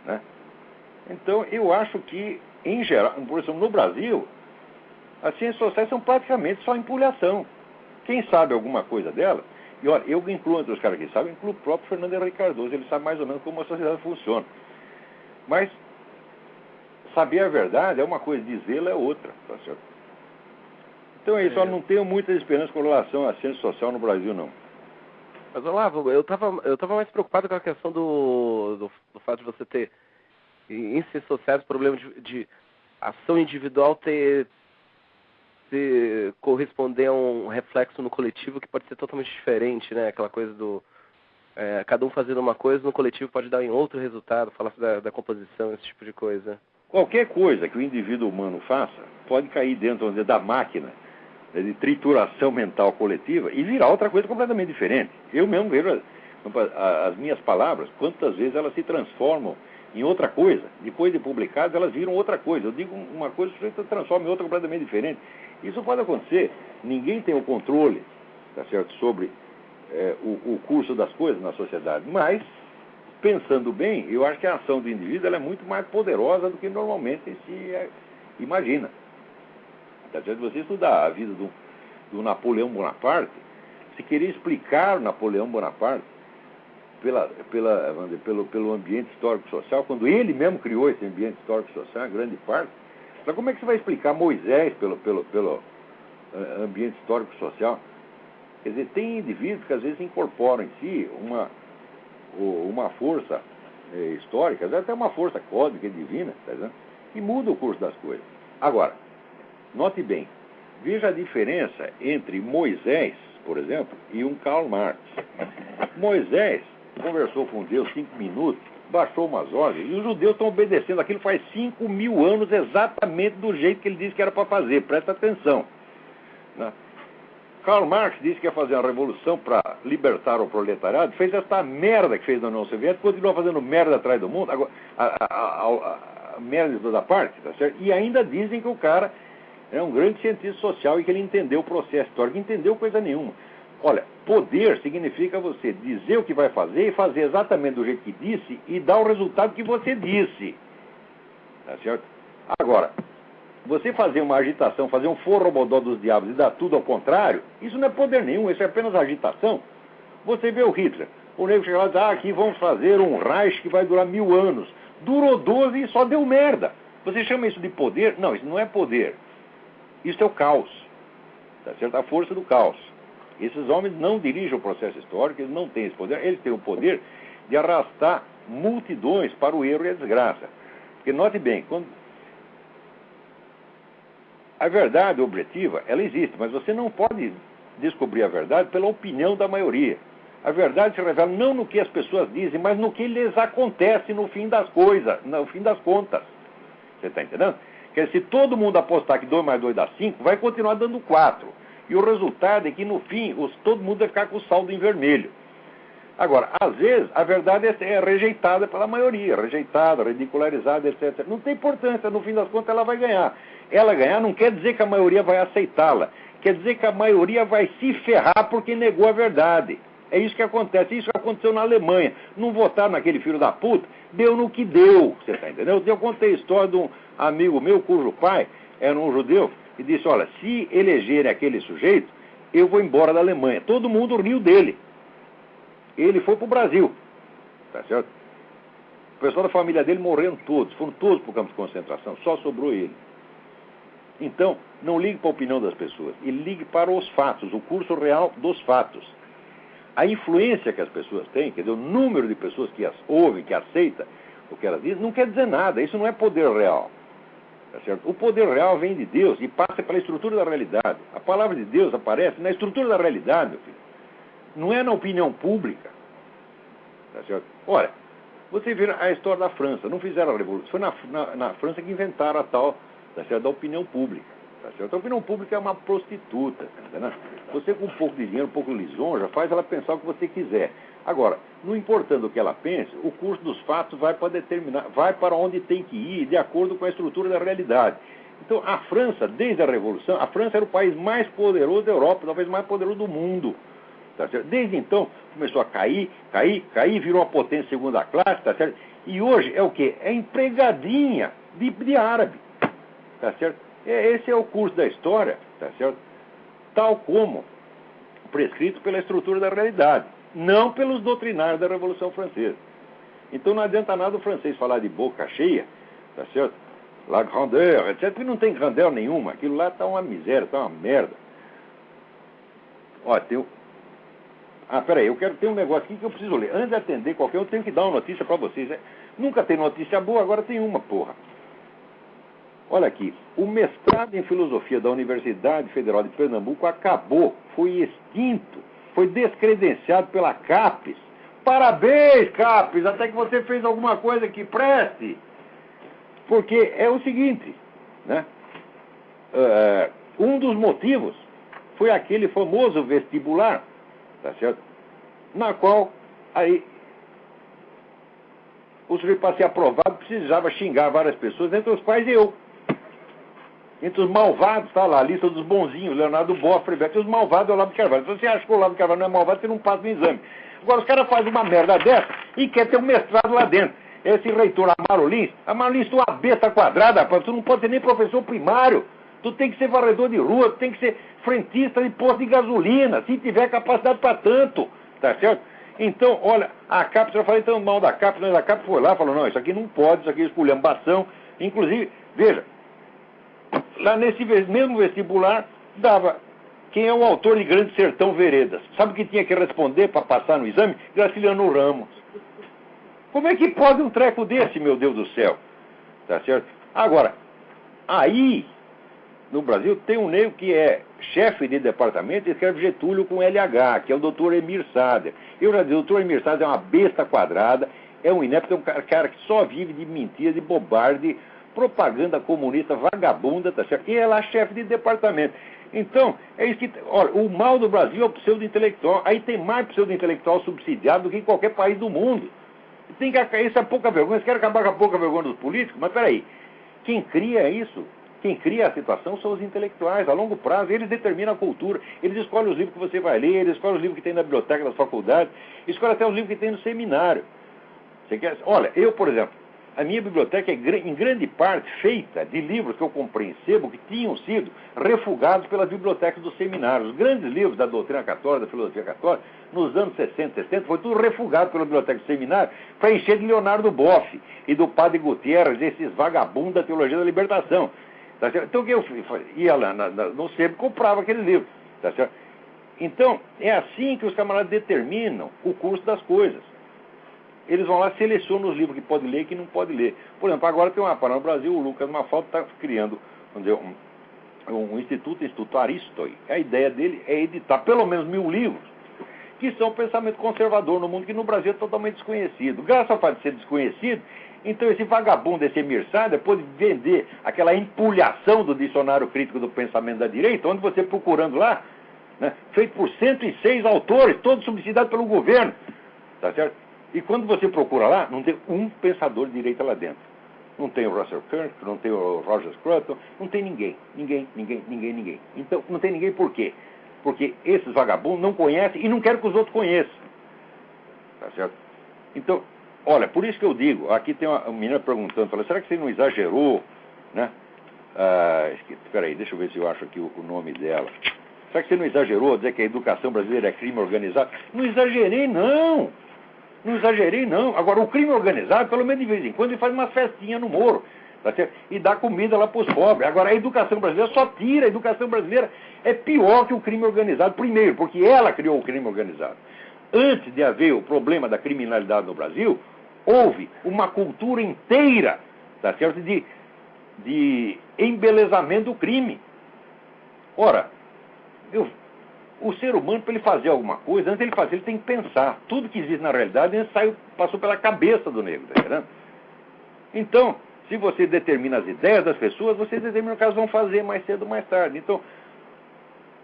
Né? Então eu acho que, em geral, por exemplo, no Brasil, as ciências sociais são praticamente só empulhação. Quem sabe alguma coisa dela, e olha, eu incluo entre os caras que sabem, incluo o próprio Fernando Henrique Cardoso, ele sabe mais ou menos como a sociedade funciona. Mas saber a verdade é uma coisa, dizê-la é outra, tá certo? Então é isso, eu não tenho muita esperança com relação à ciência social no Brasil, não. Mas, Olavo, eu tava mais preocupado com a questão do fato de você ter, em ciências sociais, o problema de ação individual corresponder a um reflexo no coletivo que pode ser totalmente diferente, né? Aquela coisa cada um fazendo uma coisa, no coletivo pode dar em outro resultado, falar da composição, esse tipo de coisa. Qualquer coisa que o indivíduo humano faça pode cair dentro da máquina de trituração mental coletiva e virar outra coisa completamente diferente. Eu mesmo vejo as minhas palavras, quantas vezes elas se transformam em outra coisa. Depois de publicadas, elas viram outra coisa. Eu digo uma coisa, o sujeito transforma em outra completamente diferente. Isso pode acontecer. Ninguém tem o controle, tá certo, sobre o curso das coisas na sociedade. Mas, pensando bem, eu acho que a ação do indivíduo ela é muito mais poderosa do que normalmente se imagina. Tá certo? Você estudar a vida do Napoleão Bonaparte, se querer explicar o Napoleão Bonaparte pelo ambiente histórico-social, quando ele mesmo criou esse ambiente histórico-social, grande parte, então como é que você vai explicar Moisés pelo ambiente histórico-social? Quer dizer, tem indivíduos que às vezes incorporam em si uma força histórica, até uma força cósmica e divina, tá vendo? E muda o curso das coisas. Agora, note bem, veja a diferença entre Moisés, por exemplo, e um Karl Marx. Moisés conversou com Deus 5 minutos, baixou umas ordens, e os judeus estão obedecendo aquilo faz 5.000 anos exatamente do jeito que ele disse que era para fazer. Presta atenção. Né? Karl Marx disse que ia fazer uma revolução para libertar o proletariado, fez essa merda que fez na União Soviética, continua fazendo merda atrás do mundo, agora, a merda de toda parte, tá certo? E ainda dizem que o cara é um grande cientista social e que ele entendeu o processo histórico. Entendeu coisa nenhuma. Olha, poder significa você dizer o que vai fazer e fazer exatamente do jeito que disse e dar o resultado que você disse. Tá certo? Agora, você fazer uma agitação, fazer um forrobodó dos diabos e dar tudo ao contrário, isso não é poder nenhum, isso é apenas agitação. Você vê o Hitler. O nego chega lá e diz, aqui vamos fazer um Reich que vai durar 1000 anos. Durou 12 e só deu merda. Você chama isso de poder? Não, isso não é poder. Isso é o caos, tá certo? A força do caos. Esses homens não dirigem o processo histórico, eles não têm esse poder, eles têm o poder de arrastar multidões para o erro e a desgraça. Porque note bem, a verdade objetiva, ela existe, mas você não pode descobrir a verdade pela opinião da maioria. A verdade se revela não no que as pessoas dizem, mas no que lhes acontece no fim das coisas, no fim das contas. Você está entendendo? Porque se todo mundo apostar que 2 mais 2 dá 5, vai continuar dando 4. E o resultado é que, no fim, todo mundo vai ficar com o saldo em vermelho. Agora, às vezes, a verdade é rejeitada pela maioria, rejeitada, ridicularizada, etc. Não tem importância, no fim das contas, ela vai ganhar. Ela ganhar não quer dizer que a maioria vai aceitá-la. Quer dizer que a maioria vai se ferrar porque negou a verdade. É isso que acontece. Isso que aconteceu na Alemanha. Não votaram naquele filho da puta, deu no que deu. Você está entendendo? Eu contei a história de um amigo meu, cujo pai era um judeu, e disse, olha, se elegerem aquele sujeito, eu vou embora da Alemanha. Todo mundo riu dele. Ele foi para o Brasil, tá certo? O pessoal da família dele morreram todos, foram todos para o campo de concentração, só sobrou ele. Então, não ligue para a opinião das pessoas, e ligue para os fatos, o curso real dos fatos. A influência que as pessoas têm, quer dizer, o número de pessoas que as ouvem, que aceitam o que elas dizem, não quer dizer nada, isso não é poder real. Tá certo? O poder real vem de Deus e passa pela estrutura da realidade. A palavra de Deus aparece na estrutura da realidade, meu filho. Não é na opinião pública. Tá certo? Olha, você vê a história da França. Não fizeram a revolução. Foi na França que inventaram a tal, tá certo, da opinião pública. Tá certo? A opinião pública é uma prostituta. Tá, você com um pouco de dinheiro, um pouco de lisonja, faz ela pensar o que você quiser. Agora, não importando o que ela pense, o curso dos fatos vai para determinar, vai para onde tem que ir, de acordo com a estrutura da realidade. Então, a França, desde a Revolução, a França era o país mais poderoso da Europa, talvez mais poderoso do mundo. Tá certo? Desde então, começou a cair, virou uma potência segunda classe, tá certo? E hoje é o quê? É empregadinha de árabe, tá certo? Esse é o curso da história, tá certo? Tal como prescrito pela estrutura da realidade, não pelos doutrinários da Revolução Francesa. Então não adianta nada o francês falar de boca cheia, tá certo? La grandeur, etc., porque não tem grandeur nenhuma, aquilo lá tá uma miséria, tá uma merda. Ó, tem peraí, eu quero ter um negócio aqui que eu preciso ler. Antes de atender qualquer um, eu tenho que dar uma notícia para vocês. Nunca tem notícia boa, agora tem uma, porra. Olha aqui, o mestrado em filosofia da Universidade Federal de Pernambuco acabou, foi extinto, foi descredenciado pela CAPES. Parabéns, CAPES, até que você fez alguma coisa que preste. Porque é o seguinte, né? Um dos motivos foi aquele famoso vestibular, tá certo? Na qual, aí, o sujeito para ser aprovado precisava xingar várias pessoas, entre os quais eu. Entre os malvados, está lá, a lista dos bonzinhos, Leonardo Boff, e os malvados é o Olavo de Carvalho. Se você acha que o Olavo de Carvalho não é malvado, você não passa no exame. Agora, os caras fazem uma merda dessa e quer ter um mestrado lá dentro. Esse reitor Amaro Lins, tu é uma besta quadrada, rapaz, tu não pode ser nem professor primário. Tu tem que ser varredor de rua, tu tem que ser frentista de posto de gasolina, se tiver capacidade para tanto, tá certo? Então, olha, a CAPES, eu falei tão mal da CAPES, mas a CAPES foi lá e falou, não, isso aqui não pode, isso aqui é esculhambação. Inclusive, veja, lá nesse mesmo vestibular, dava quem é o autor de Grande Sertão Veredas. Sabe o que tinha que responder para passar no exame? Graciliano Ramos. Como é que pode um treco desse, meu Deus do céu? Tá certo? Agora, aí, no Brasil, tem um negro que é chefe de departamento e escreve Getúlio com LH, que é o doutor Emir Sader. Eu já disse, o doutor Emir Sader é uma besta quadrada, é um inepto, é um cara que só vive de mentira, de bobagem, de propaganda comunista vagabunda, tá certo? E é lá chefe de departamento. Então, é isso que... Olha, o mal do Brasil é o pseudo-intelectual. Aí tem mais pseudo-intelectual subsidiado do que em qualquer país do mundo. Isso é pouca vergonha. Vocês querem acabar com a pouca vergonha dos políticos? Mas peraí, quem cria isso, quem cria a situação são os intelectuais. A longo prazo, eles determinam a cultura. Eles escolhem os livros que você vai ler, eles escolhem os livros que tem na biblioteca das faculdades, escolhem até os livros que tem no seminário. Você quer... Olha, eu, por exemplo, a minha biblioteca é, em grande parte, feita de livros que eu comprei em sebo que tinham sido refugados pelas bibliotecas dos seminários. Os grandes livros da doutrina católica, da filosofia católica, nos anos 60, 70, foi tudo refugado pela biblioteca do seminário para encher de Leonardo Boff e do Padre Gutierrez, esses vagabundos da teologia da libertação. Tá certo? Então, o que eu ia lá no sebo e comprava aqueles livros. Tá certo? Então, é assim que os camaradas determinam o curso das coisas. Eles vão lá e selecionam os livros que pode ler e que não pode ler. Por exemplo, agora tem uma parada no Brasil, o Lucas Mafalda está criando um Instituto Aristoi. A ideia dele é editar pelo menos 1000 livros, que são pensamento conservador no mundo, que no Brasil é totalmente desconhecido. Graças ao fato de ser desconhecido, então esse vagabundo, esse Emir Sader, pode vender aquela empulhação do dicionário crítico do pensamento da direita, onde você procurando lá, né, feito por 106 autores, todos subsidiados pelo governo, tá certo? E quando você procura lá, não tem um pensador de direita lá dentro. Não tem o Russell Kirk, não tem o Roger Scruton, não tem ninguém. Ninguém. Então, não tem ninguém por quê? Porque esses vagabundos não conhecem e não querem que os outros conheçam. Tá certo? Então, olha, por isso que eu digo, aqui tem uma menina perguntando, fala, será que você não exagerou? Né? Espera aí, deixa eu ver se eu acho aqui o nome dela. Será que você não exagerou ao dizer que a educação brasileira é crime organizado? Não exagerei, não. Não exagerei, não. Agora, o crime organizado, pelo menos de vez em quando, ele faz uma festinha no Moro. Tá certo? E dá comida lá para os pobres. Agora, a educação brasileira só tira. A educação brasileira é pior que o crime organizado. Primeiro, porque ela criou o crime organizado. Antes de haver o problema da criminalidade no Brasil, houve uma cultura inteira, tá certo? De embelezamento do crime. Ora, o ser humano, para ele fazer alguma coisa, antes de ele fazer, ele tem que pensar. Tudo que existe na realidade passou pela cabeça do negro, tá entendendo? Então, se você determina as ideias das pessoas, você determina o que elas vão fazer mais cedo ou mais tarde. Então,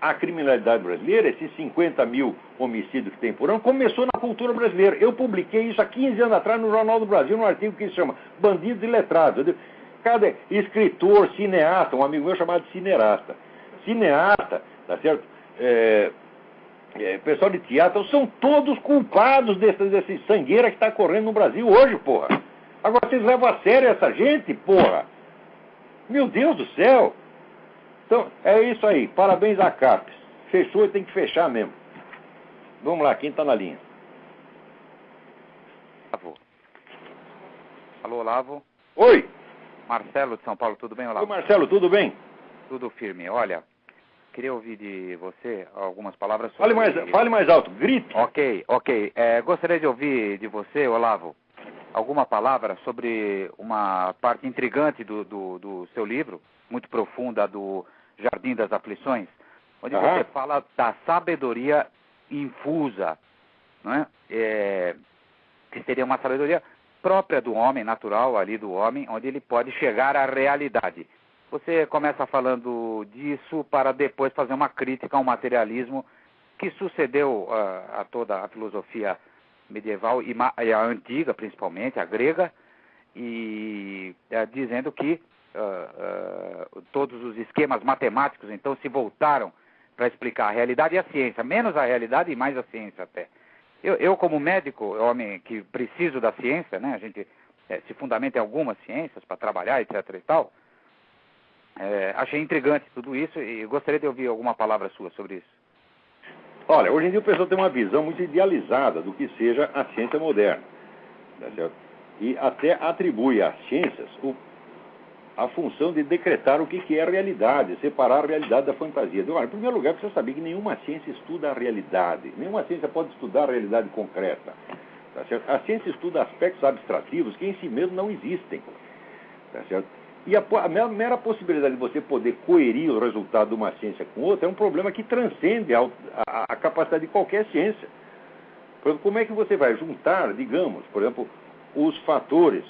a criminalidade brasileira, esses 50 mil homicídios que tem por ano, começou na cultura brasileira. Eu publiquei isso há 15 anos atrás no Jornal do Brasil, num artigo que se chama Bandidos e Letrados. Cada escritor, cineasta, um amigo meu chamado de cineasta, tá certo? Pessoal de teatro, são todos culpados desse sangueira que está correndo no Brasil hoje, porra. Agora vocês levam a sério essa gente, porra. Meu Deus do céu. Então, é isso aí. Parabéns à CAPES. Fechou e tem que fechar mesmo. Vamos lá, quem está na linha? Alô, Olavo. Oi. Marcelo de São Paulo, tudo bem, Olavo? Oi, Marcelo, tudo bem? Tudo firme. Olha, queria ouvir de você algumas palavras sobre... Fale mais alto, grite. Ok. Gostaria de ouvir de você, Olavo, alguma palavra sobre uma parte intrigante do seu livro, muito profunda, do Jardim das Aflições, onde você fala da sabedoria infusa, não é? Que seria uma sabedoria própria do homem, natural ali do homem, onde ele pode chegar à realidade. Você começa falando disso para depois fazer uma crítica ao materialismo que sucedeu a toda a filosofia medieval e a antiga, principalmente, a grega, e dizendo que todos os esquemas matemáticos, então, se voltaram para explicar a realidade e a ciência, menos a realidade e mais a ciência até. Eu como médico, homem que preciso da ciência, né, a gente se fundamenta em algumas ciências para trabalhar, etc. e tal, achei intrigante tudo isso e gostaria de ouvir alguma palavra sua sobre isso. Olha, hoje em dia o pessoal tem uma visão muito idealizada do que seja a ciência moderna, tá certo? E até atribui às ciências a função de decretar o que é a realidade, separar a realidade da fantasia. Então, olha, em primeiro lugar, precisa saber que nenhuma ciência estuda a realidade, nenhuma ciência pode estudar a realidade concreta, tá certo? A ciência estuda aspectos abstrativos que em si mesmos não existem, tá certo? E a mera possibilidade de você poder coerir o resultado de uma ciência com outra é um problema que transcende a capacidade de qualquer ciência. Por exemplo, como é que você vai juntar, digamos, por exemplo, os fatores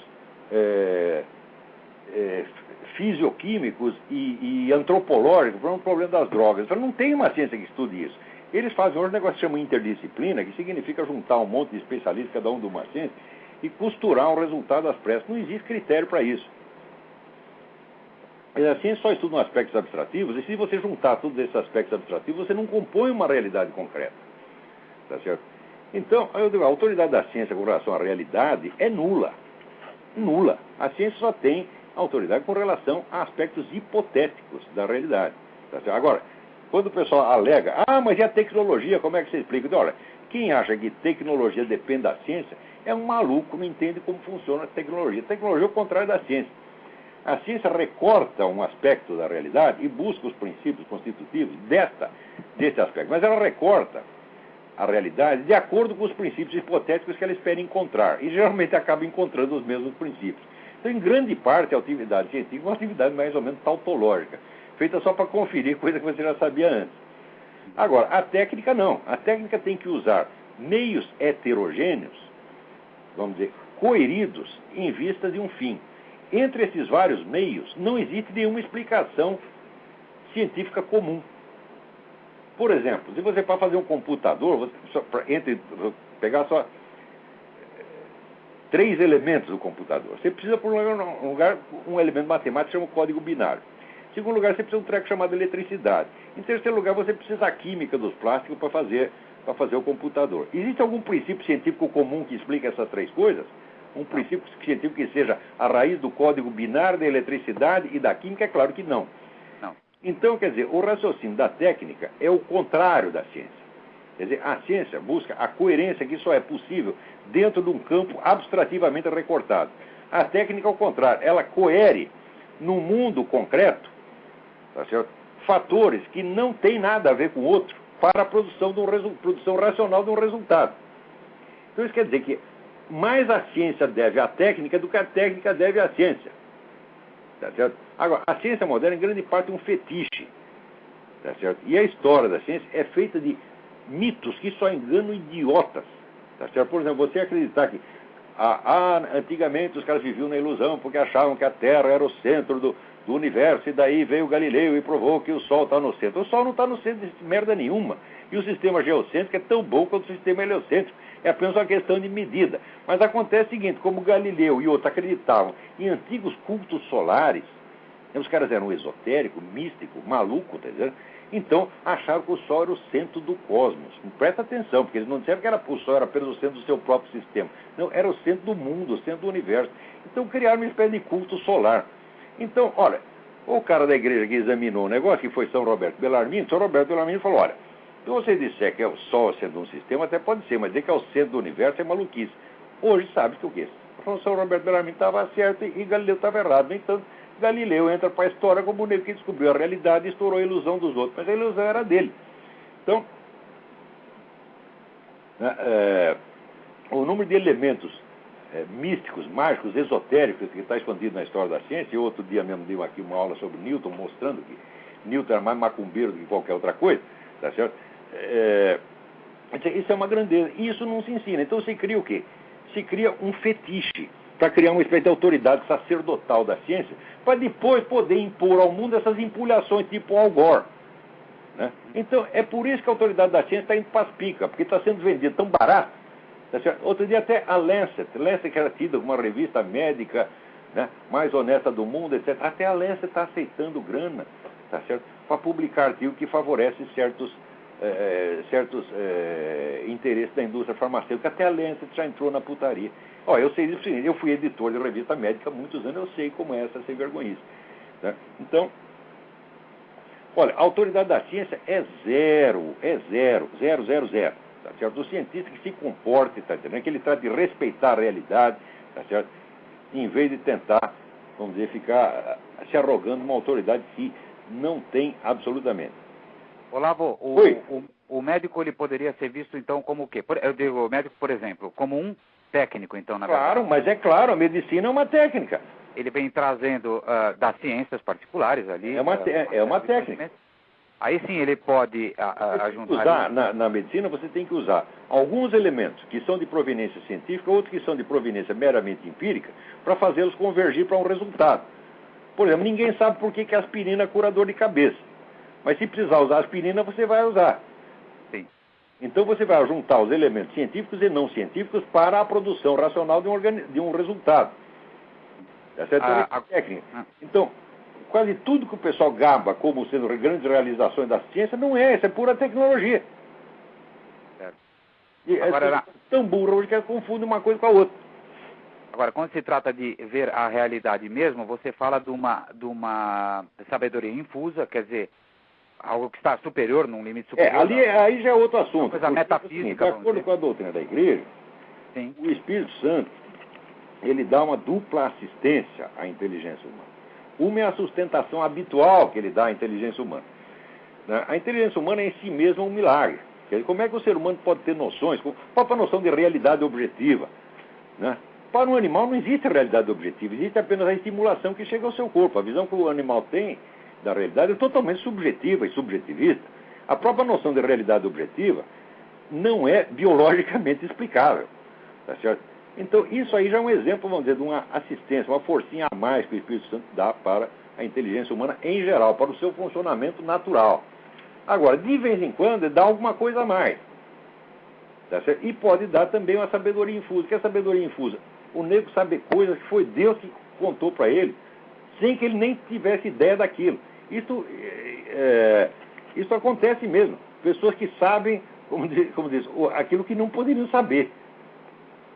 fisioquímicos e antropológicos para um problema das drogas? Então, não tem uma ciência que estude isso. Eles fazem hoje um negócio que se chama interdisciplina, que significa juntar um monte de especialistas, cada um de uma ciência, e costurar o resultado às pressas. Não existe critério para isso. A ciência só estuda aspectos abstrativos, e se você juntar todos esses aspectos abstrativos, você não compõe uma realidade concreta. Tá certo? Então, eu digo, a autoridade da ciência com relação à realidade é nula. Nula. A ciência só tem autoridade com relação a aspectos hipotéticos da realidade. Tá certo? Agora, quando o pessoal alega, mas e a tecnologia, como é que você explica? Então, olha, quem acha que tecnologia depende da ciência é um maluco, não entende como funciona a tecnologia. A tecnologia é o contrário da ciência. A ciência recorta um aspecto da realidade e busca os princípios constitutivos desse aspecto. Mas ela recorta a realidade de acordo com os princípios hipotéticos que ela espera encontrar. E geralmente acaba encontrando os mesmos princípios. Então, em grande parte, a atividade científica é uma atividade mais ou menos tautológica, feita só para conferir coisa que você já sabia antes. Agora, a técnica não. A técnica tem que usar meios heterogêneos, vamos dizer, coeridos em vista de um fim. Entre esses vários meios, não existe nenhuma explicação científica comum. Por exemplo, se você para fazer um computador, pegar só 3 elementos do computador, você precisa, por um lugar, um elemento matemático que chama código binário. Em segundo lugar, você precisa de um treco chamado eletricidade. Em terceiro lugar, você precisa da química dos plásticos para fazer o computador. Existe algum princípio científico comum que explica essas 3 coisas? Um princípio científico que seja a raiz do código binário, da eletricidade e da química? É claro que não. Então, quer dizer, o raciocínio da técnica é o contrário da ciência. Quer dizer, a ciência busca a coerência que só é possível dentro de um campo abstrativamente recortado. A técnica, ao contrário, ela coere no mundo concreto, tá certo? Fatores que não têm nada a ver com o outro para a produção racional de um resultado. Então, isso quer dizer que mais a ciência deve à técnica do que a técnica deve à ciência. Tá certo? Agora, a ciência moderna, em grande parte, é um fetiche. Tá certo? E a história da ciência é feita de mitos que só enganam idiotas. Tá certo? Por exemplo, você acreditar que antigamente os caras viviam na ilusão porque achavam que a Terra era o centro do universo, e daí veio Galileu e provou que o Sol está no centro. O Sol não está no centro de merda nenhuma. E o sistema geocêntrico é tão bom quanto o sistema heliocêntrico. É apenas uma questão de medida. Mas acontece o seguinte, como Galileu e outros acreditavam em antigos cultos solares, os caras eram esotéricos, místicos, malucos, tá dizendo? Então acharam que o Sol era o centro do cosmos. Presta atenção, porque eles não disseram que o Sol era apenas o centro do seu próprio sistema. Não, era o centro do mundo, o centro do universo. Então criaram uma espécie de culto solar. Então, olha, o cara da igreja que examinou o negócio, que foi São Roberto Bellarmino, São Roberto Bellarmino falou, olha, se você disser que é o Sol o centro de um sistema, até pode ser, mas dizer que é o centro do universo é maluquice. Hoje sabe que o quê? São Roberto Bellarmino estava certo e Galileu estava errado. No entanto, Galileu entra para a história como o único que descobriu a realidade e estourou a ilusão dos outros. Mas a ilusão era dele. Então, o número de elementos místicos, mágicos, esotéricos que está escondido na história da ciência, e outro dia mesmo deu aqui uma aula sobre Newton, mostrando que Newton era mais macumbeiro do que qualquer outra coisa, tá certo? Isso é uma grandeza. E isso não se ensina. Então se cria o quê? Se cria um fetiche para criar uma espécie de autoridade sacerdotal da ciência, para depois poder impor ao mundo essas empulhações tipo Al Gore. Né? Então, é por isso que a autoridade da ciência está indo para as picas, porque está sendo vendido tão barato. Tá certo? Outro dia até a Lancet que era tida como uma revista médica, né, mais honesta do mundo, etc. Até a Lancet está aceitando grana, tá certo? Para publicar artigo que favorece certos interesses da indústria farmacêutica. Até a Lancet já entrou na putaria. Ó, eu sei disso, eu fui editor de revista médica há muitos anos, eu sei como é essa sem vergonhice. Né? Então, olha, a autoridade da ciência é zero. Tá certo? O cientista que se comporte, tá entendendo? Que ele trata de respeitar a realidade, tá certo? Em vez de tentar, vamos dizer, ficar se arrogando uma autoridade que não tem absolutamente. Olavo, o médico ele poderia ser visto então como o quê? Eu digo, o médico, por exemplo, como um técnico, então, na verdade. Claro, mas é claro, a medicina é uma técnica. Ele vem trazendo das ciências particulares ali. É uma técnica. Aí sim ele pode juntar. Na medicina você tem que usar alguns elementos que são de proveniência científica, outros que são de proveniência meramente empírica, para fazê-los convergir para um resultado. Por exemplo, ninguém sabe por que a aspirina cura dor de cabeça. Mas se precisar usar aspirina, você vai usar. Sim. Então você vai juntar os elementos científicos e não científicos para a produção racional de um resultado. Essa é a técnica. Então, quase tudo que o pessoal gaba como sendo grandes realizações da ciência não é, isso é pura tecnologia. Certo. E é tão burro hoje que confunde uma coisa com a outra. Agora, quando se trata de ver a realidade mesmo, você fala de uma sabedoria infusa, quer dizer, algo que está superior, num limite superior. Aí já é outro assunto. Uma coisa metafísica. De acordo com a doutrina da igreja, sim, o Espírito Santo, ele dá uma dupla assistência à inteligência humana. Uma é a sustentação habitual que ele dá à inteligência humana. A inteligência humana é em si mesma um milagre. Quer dizer, como é que o ser humano pode ter noções, qual é a noção de realidade objetiva? Né? Para um animal não existe realidade objetiva, existe apenas a estimulação que chega ao seu corpo. A visão que o animal tem da realidade é totalmente subjetiva e subjetivista. A própria noção de realidade objetiva não é biologicamente explicável. Tá certo? Então, isso aí já é um exemplo, vamos dizer, de uma assistência, uma forcinha a mais que o Espírito Santo dá para a inteligência humana em geral, para o seu funcionamento natural. Agora, de vez em quando, ele dá alguma coisa a mais. Tá certo? E pode dar também uma sabedoria infusa. O que é sabedoria infusa? O nego saber coisas que foi Deus que contou para ele, sem que ele nem tivesse ideia daquilo. Isso acontece mesmo. Pessoas que sabem, como diz, aquilo que não poderiam saber.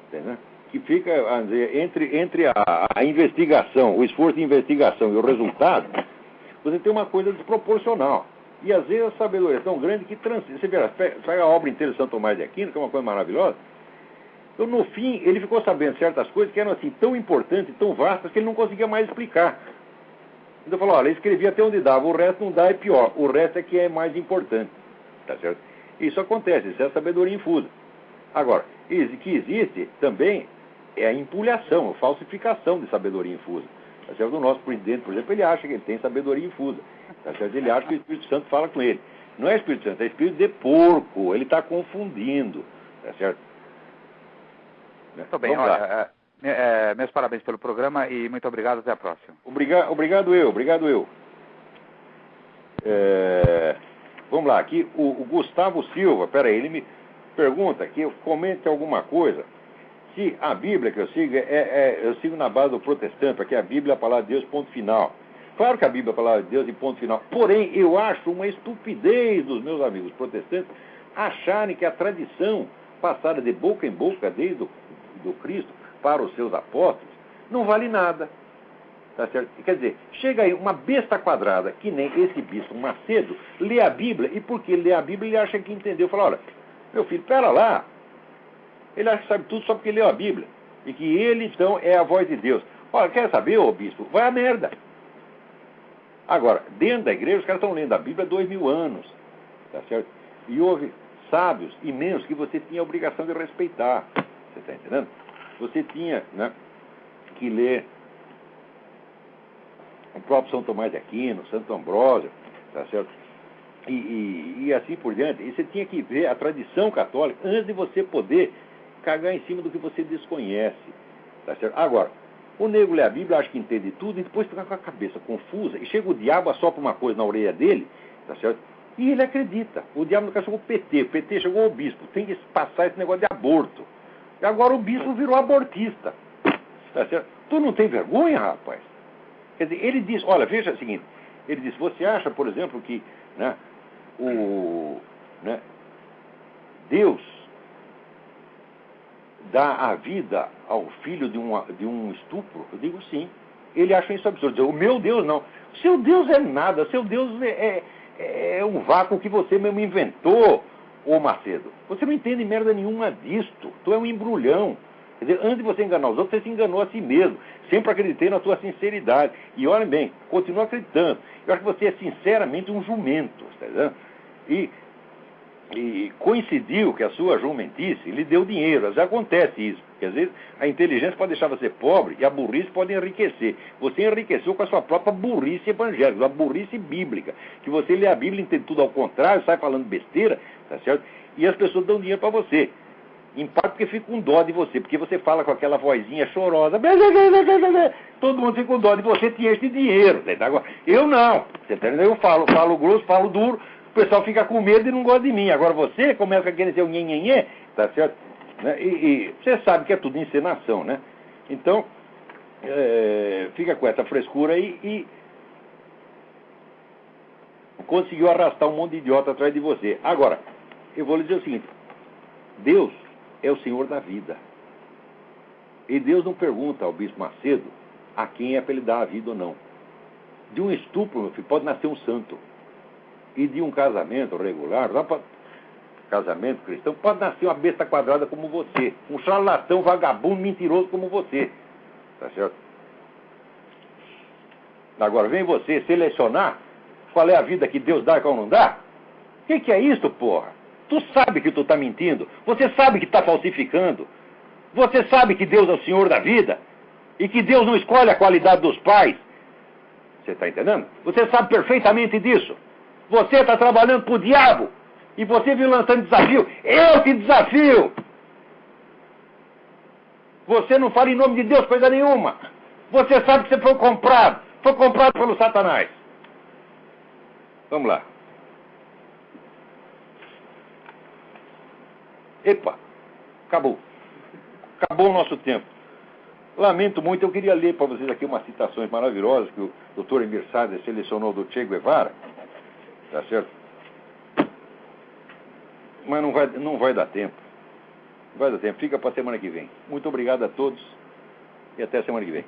Entendeu? Que fica, vamos dizer, entre a investigação, o esforço de investigação e o resultado, você tem uma coisa desproporcional. E às vezes a sabedoria é tão grande que transcende. Você vê, pega a obra inteira de São Tomás de Aquino, que é uma coisa maravilhosa. Então, no fim, ele ficou sabendo certas coisas que eram assim tão importantes, tão vastas, que ele não conseguia mais explicar. Então falou, olha, ele escrevia até onde dava, o resto não dá, é pior. O resto é que é mais importante. Tá certo? Isso acontece, isso é a sabedoria infusa. Agora, que existe também é a empulhação, a falsificação de sabedoria infusa. Tá certo? O nosso presidente, por exemplo, ele acha que ele tem sabedoria infusa. Tá certo? Ele acha que o Espírito Santo fala com ele. Não é Espírito Santo, é Espírito de porco. Ele está confundindo. Tá certo? Muito bem, olha, meus parabéns pelo programa e muito obrigado, até a próxima. Obrigado eu. Vamos lá, aqui o Gustavo Silva, peraí, ele me pergunta que eu comente alguma coisa. Se a Bíblia que eu sigo, eu sigo na base do protestante, porque a Bíblia é a palavra de Deus, ponto final. Claro que a Bíblia é a palavra de Deus e ponto final. Porém, eu acho uma estupidez dos meus amigos protestantes acharem que a tradição passada de boca em boca desde do Cristo para os seus apóstolos não vale nada. Tá certo? Quer dizer, chega aí uma besta quadrada, que nem esse bispo Macedo, lê a Bíblia, e porque lê a Bíblia ele acha que entendeu. Fala, olha, meu filho, pera lá. Ele acha que sabe tudo só porque leu a Bíblia. E que ele, então, é a voz de Deus. Olha, quer saber, ô bispo? Vai a merda. Agora, dentro da igreja, os caras estão lendo a Bíblia há 2000 anos. Tá certo? E houve sábios imensos que você tinha a obrigação de respeitar. Você está entendendo? Você tinha, né, que ler o próprio São Tomás de Aquino, Santo Ambrósio, tá certo? E assim por diante. E você tinha que ver a tradição católica antes de você poder cagar em cima do que você desconhece. Tá certo? Agora, o nego lê a Bíblia, acha que entende tudo, e depois fica com a cabeça confusa, e chega o diabo, assopra uma coisa na orelha dele, tá certo? E ele acredita. O diabo no caso chegou o PT chegou o bispo. Tem que passar esse negócio de aborto. E agora o bispo virou abortista. Tá certo? Tu não tem vergonha, rapaz? Quer dizer, ele diz, olha, veja o seguinte, ele diz, você acha, por exemplo, que, né, Deus dá a vida ao filho de um estupro? Eu digo sim. Ele acha isso absurdo. O meu Deus não. Seu Deus é nada. Seu Deus é um vácuo que você mesmo inventou, ô Macedo. Você não entende merda nenhuma disto. Tu é um embrulhão. Quer dizer, antes de você enganar os outros, você se enganou a si mesmo. Sempre acreditei na tua sinceridade. E olhem bem, continua acreditando. Eu acho que você é sinceramente um jumento. Tá entendendo? E coincidiu que a sua jumentice lhe deu dinheiro. Já acontece isso. Porque às vezes a inteligência pode deixar você pobre e a burrice pode enriquecer. Você enriqueceu com a sua própria burrice evangélica, a burrice bíblica. Que você lê a Bíblia, entende tudo ao contrário, sai falando besteira, tá certo? E as pessoas dão dinheiro para você. Em parte porque fica com dó de você, porque você fala com aquela vozinha chorosa. Todo mundo fica com dó de você, tinha esse dinheiro. Agora, eu não. Você tá entendendo? Eu falo grosso, falo duro. O pessoal fica com medo e não gosta de mim. Agora você começa a querer ser o nhenhenhê, tá certo? Né? E você sabe que é tudo encenação, né? Então, fica com essa frescura aí e conseguiu arrastar um monte de idiota atrás de você. Agora, eu vou lhe dizer o seguinte. Deus é o Senhor da vida. E Deus não pergunta ao bispo Macedo a quem é para ele dar a vida ou não. De um estupro, meu filho, pode nascer um santo. E de um casamento regular, casamento cristão, pode nascer uma besta quadrada como você. Um charlatão, vagabundo, mentiroso como você. Tá certo? Agora, vem você selecionar qual é a vida que Deus dá e qual não dá? O que é isso, porra? Tu sabe que tu tá mentindo. Você sabe que tá falsificando. Você sabe que Deus é o Senhor da vida. E que Deus não escolhe a qualidade dos pais. Você está entendendo? Você sabe perfeitamente disso. Você está trabalhando pro diabo. E você vem lançando desafio. Eu te desafio. Você não fala em nome de Deus coisa nenhuma. Você sabe que você foi comprado. Foi comprado pelo Satanás. Vamos lá. Epa, acabou. Acabou o nosso tempo. Lamento muito, eu queria ler para vocês aqui umas citações maravilhosas que o Dr. Emir Sader selecionou do Che Guevara. Tá certo? Mas não vai dar tempo. Não vai dar tempo. Fica para a semana que vem. Muito obrigado a todos e até a semana que vem.